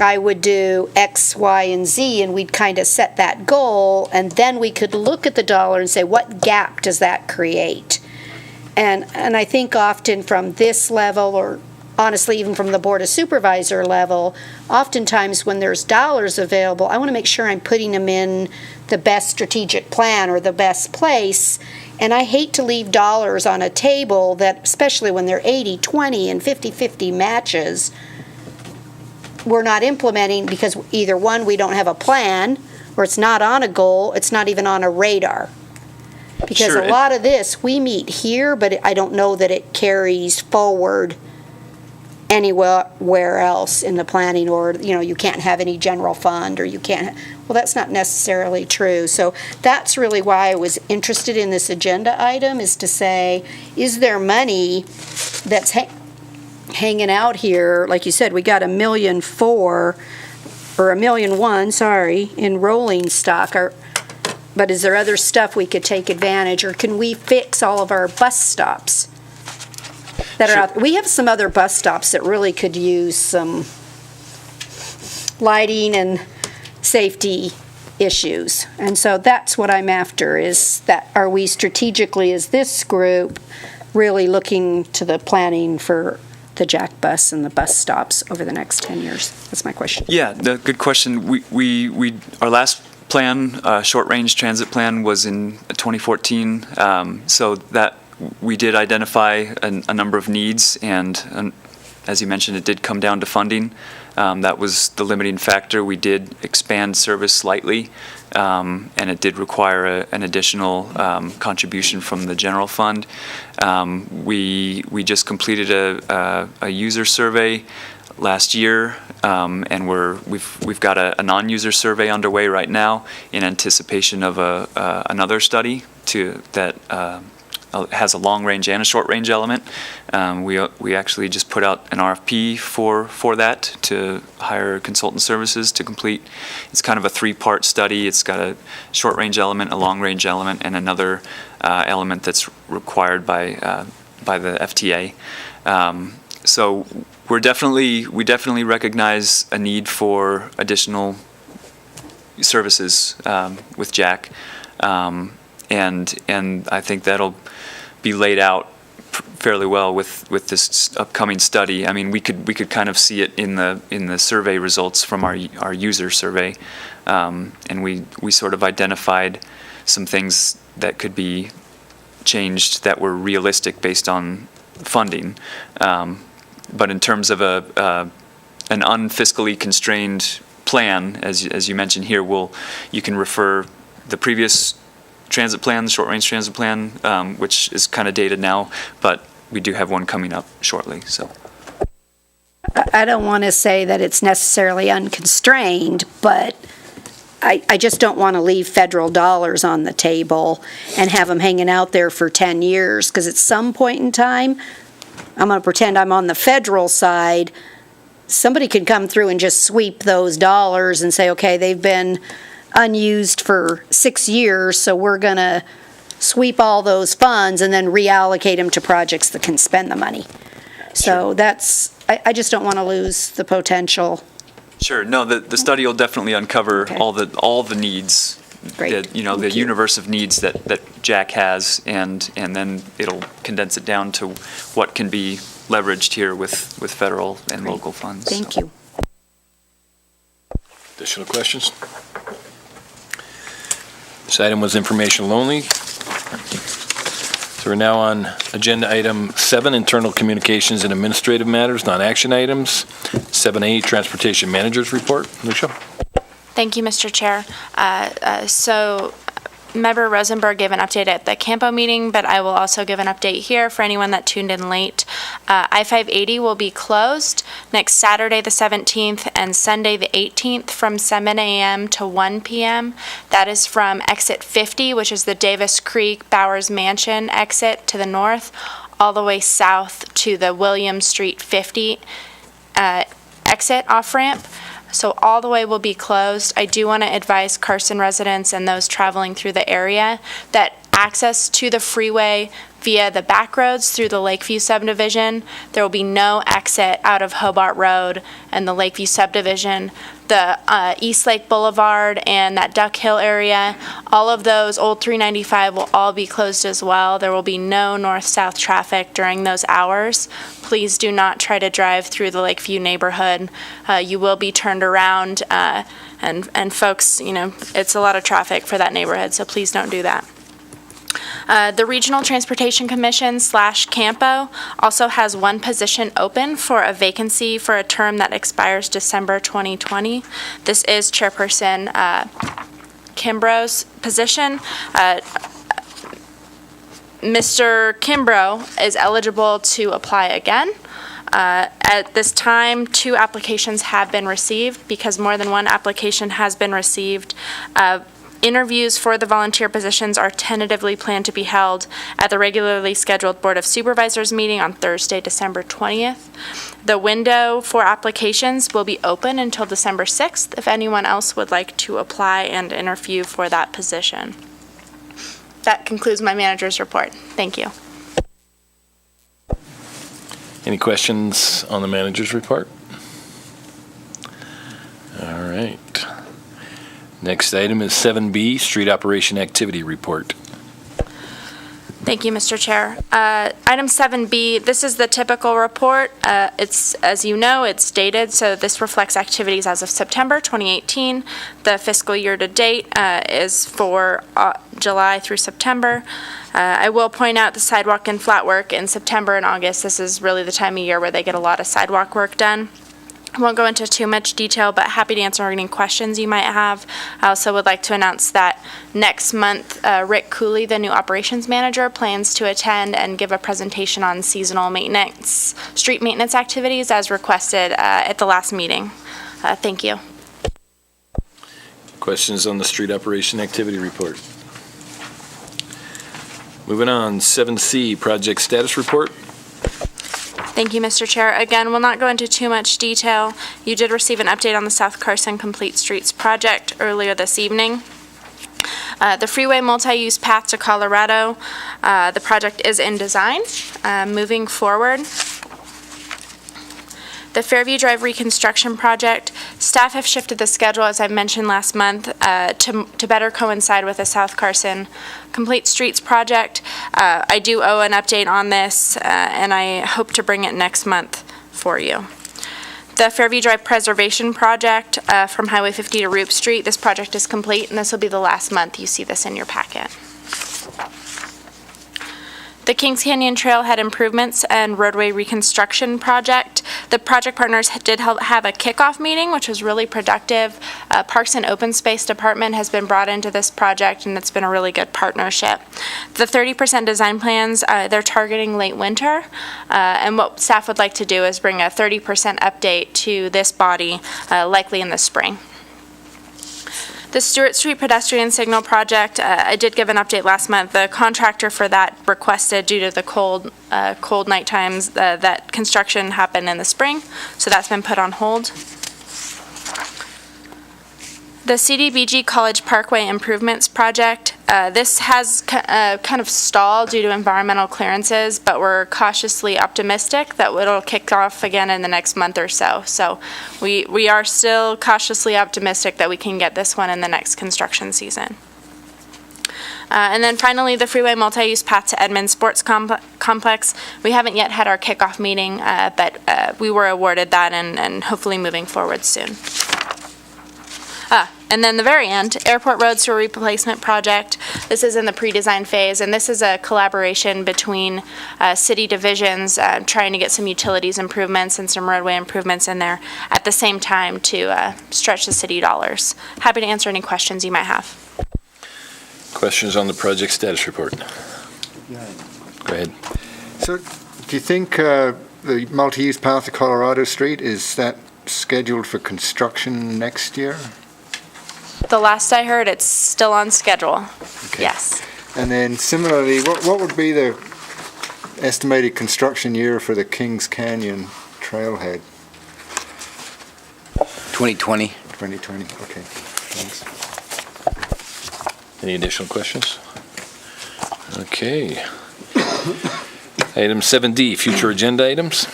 I would do X, Y, and Z, and we'd kind of set that goal, and then we could look at the dollar and say, what gap does that create? And I think often from this level, or honestly even from the Board of Supervisor level, oftentimes when there's dollars available, I want to make sure I'm putting them in the best strategic plan or the best place. And I hate to leave dollars on a table that, especially when they're 80-20 and 50-50 matches, we're not implementing because either one, we don't have a plan, or it's not on a goal, it's not even on a radar. Because Sure. a lot of this, we meet here, but I don't know that it carries forward anywhere else in the planning, or, you can't have any general fund, or you can't, well, that's not necessarily true. So that's really why I was interested in this agenda item, is to say, is there money that's hanging out here? Like you said, we got $1.4 million, or $1.1 million, sorry, in rolling stock. But is there other stuff we could take advantage, or can we fix all of our bus stops that are out? We have some other bus stops that really could use some lighting and safety issues. And so that's what I'm after, is that, are we strategically, as this group, really looking to the planning for the JAC bus and the bus stops over the next 10 years? That's my question. Yeah, good question. We our last plan, short-range transit plan, was in 2014. So that we did identify a number of needs, and as you mentioned, it did come down to funding. That was the limiting factor. We did expand service slightly, and it did require an additional contribution from the general fund. We just completed a user survey last year, and we've got a non-user survey underway right now in anticipation of another study that has a long-range and a short-range element. We actually just put out an RFP for that, to hire consultant services to complete. It's kind of a three-part study. It's got a short-range element, a long-range element, and another element that's required by the FTA. So we definitely recognize a need for additional services with JAC, and I think that'll be laid out fairly well with this upcoming study. I mean, we could kind of see it in the survey results from our user survey, and we sort of identified some things that could be changed that were realistic based on funding. But in terms of an unfiscally constrained plan, as you mentioned here, you can refer the previous transit plan, the short-range transit plan, which is kind of dated now, but we do have one coming up shortly. So I don't want to say that it's necessarily unconstrained, but I just don't want to leave federal dollars on the table and have them hanging out there for 10 years, because at some point in time, I'm going to pretend I'm on the federal side, somebody could come through and just sweep those dollars and say, okay, they've been unused for 6 years, so we're going to sweep all those funds and then reallocate them to projects that can spend the money. So that's, I just don't want to lose the potential. sure, no, the study will definitely uncover all the needs. Great. The universe of needs that JAC has, and then it'll condense it down to what can be leveraged here with federal and local funds. Thank you. Additional questions? This item was informational only. So we're now on agenda item 7, internal communications and administrative matters, non-action items. 7A, transportation managers report. Lucia? Thank you, Mr. Chair. So Member Rosenberg gave an update at the CAMPO meeting, but I will also give an update here for anyone that tuned in late. I-580 will be closed next Saturday, the 17th, and Sunday, the 18th, from 7 a.m. to 1 p.m. That is from exit 50, which is the Davis Creek Bowers Mansion exit to the north, all the way south to the William Street 50 exit off-ramp. So all the way will be closed. I do want to advise Carson residents and those traveling through the area that access to the freeway via the back roads through the Lakeview subdivision. There will be no exit out of Hobart Road and the Lakeview subdivision. The East Lake Boulevard and that Duck Hill area, all of those, Old 395 will all be closed as well. There will be no north-south traffic during those hours. Please do not try to drive through the Lakeview neighborhood. You will be turned around, and folks, you know, it's a lot of traffic for that neighborhood, so please don't do that. The Regional Transportation Commission / CAMPO also has one position open for a vacancy for a term that expires December 2020. This is Chairperson Kimbrough's position. Mr. Kimbrough is eligible to apply again. At this time, 2 applications have been received. Because more than one application has been received, interviews for the volunteer positions are tentatively planned to be held at the regularly scheduled Board of Supervisors meeting on Thursday, December 20th. The window for applications will be open until December 6th if anyone else would like to apply and interview for that position. That concludes my manager's report. Thank you. Any questions on the manager's report? All right. Next item is 7B, Street Operation Activity Report. Thank you, Mr. Chair. Item 7B, this is the typical report. It's, as you know, it's dated, so this reflects activities as of September 2018. The fiscal year to date is for July through September. I will point out the sidewalk and flat work in September and August. This is really the time of year where they get a lot of sidewalk work done. I won't go into too much detail, but happy to answer any questions you might have. I also would like to announce that next month, Rick Cooley, the new operations manager, plans to attend and give a presentation on seasonal maintenance, street maintenance activities as requested at the last meeting. Thank you. Questions on the Street Operation Activity Report? Moving on, 7C, Project Status Report. Thank you, Mr. Chair. Again, we'll not go into too much detail. You did receive an update on the South Carson Complete Streets project earlier this evening. The freeway multi-use path to Colorado, the project is in design. Moving forward, the Fairview Drive reconstruction project, staff have shifted the schedule, as I mentioned last month, to better coincide with the South Carson Complete Streets project. I do owe an update on this, and I hope to bring it next month for you. The Fairview Drive preservation project from Highway 50 to Roop Street, this project is complete, and this will be the last month you see this in your packet. The Kings Canyon Trailhead improvements and roadway reconstruction project. The project partners did have a kickoff meeting, which was really productive. Parks and Open Space Department has been brought into this project, and it's been a really good partnership. The 30% design plans, they're targeting late winter, and what staff would like to do is bring a 30% update to this body, likely in the spring. The Stewart Street pedestrian signal project, I did give an update last month. The contractor for that requested, due to the cold night times, that construction happen in the spring, so that's been put on hold. The CDBG College Parkway Improvements Project, this has kind of stalled due to environmental clearances, but we're cautiously optimistic that it'll kick off again in the next month or so. So we are still cautiously optimistic that we can get this one in the next construction season. And then finally, the freeway multi-use path to Edmond Sports Complex. We haven't yet had our kickoff meeting, but we were awarded that and hopefully moving forward soon. And then the very end, Airport Road Sewer Replacement Project. This is in the pre-design phase, and this is a collaboration between city divisions trying to get some utilities improvements and some roadway improvements in there at the same time to stretch the city dollars. Happy to answer any questions you might have. Questions on the project status report? Go ahead. So, do you think the multi-use path to Colorado Street, is that scheduled for construction next year? The last I heard, it's still on schedule. Okay. Yes. And then similarly, what would be the estimated construction year for the Kings Canyon trailhead? 2020. 2020, okay, thanks. Any additional questions? Okay. Item 7D, future agenda items.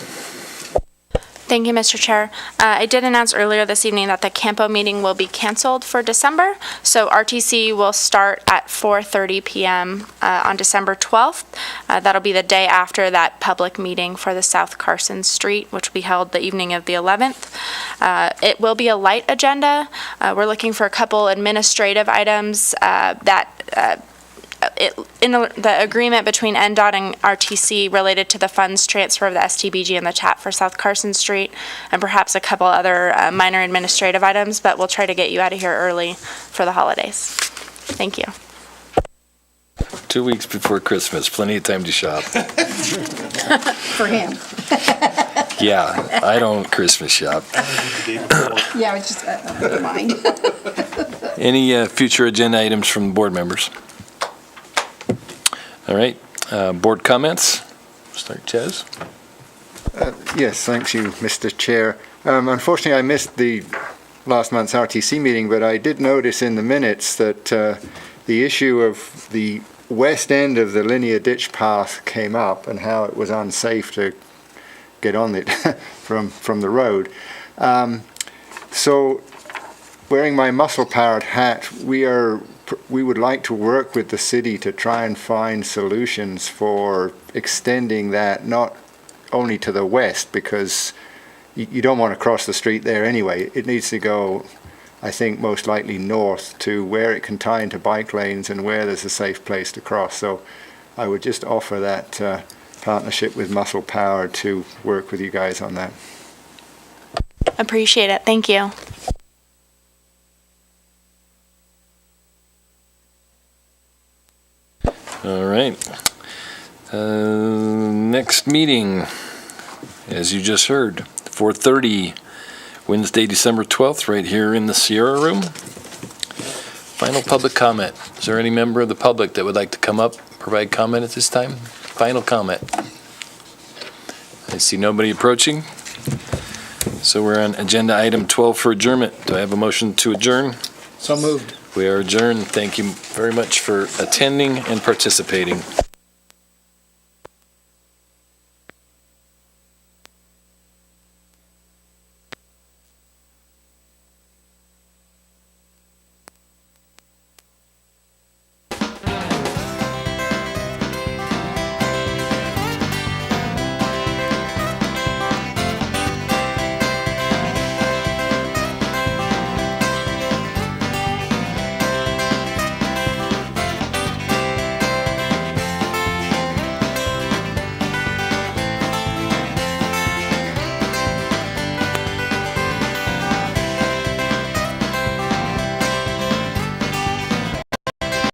Thank you, Mr. Chair. I did announce earlier this evening that the CAMPO meeting will be canceled for December. So RTC will start at 4:30 p.m. On December 12th. That'll be the day after that public meeting for the South Carson Street, which will be held the evening of the 11th. It will be a light agenda. We're looking for a couple administrative items in the agreement between NDOT and RTC related to the funds transfer of the STBG and the TAP for South Carson Street, and perhaps a couple other minor administrative items, but we'll try to get you out of here early for the holidays. Thank you. 2 weeks before Christmas, plenty of time to shop. For him. Yeah, I don't Christmas shop. Yeah, it's just mine. Any future agenda items from board members? All right, board comments. Start, Chaz. Yes, thanks you, Mr. Chair. Unfortunately, I missed the last month's RTC meeting, but I did notice in the minutes that the issue of the west end of the linear ditch path came up and how it was unsafe to get on it from the road. So, wearing my muscle-powered hat, we would like to work with the city to try and find solutions for extending that not only to the west, because you don't want to cross the street there anyway. It needs to go, I think, most likely north to where it can tie into bike lanes and where there's a safe place to cross. So I would just offer that partnership with Muscle Power to work with you guys on that. Appreciate it. Thank you. All right. Next meeting, as you just heard, 4:30, Wednesday, December 12th, right here in the Sierra Room. Final public comment. Is there any member of the public that would like to come up, provide comment at this time? Final comment. I see nobody approaching. So we're on agenda item 12 for adjournment. Do I have a motion to adjourn? So moved. We are adjourned. Thank you very much for attending and participating.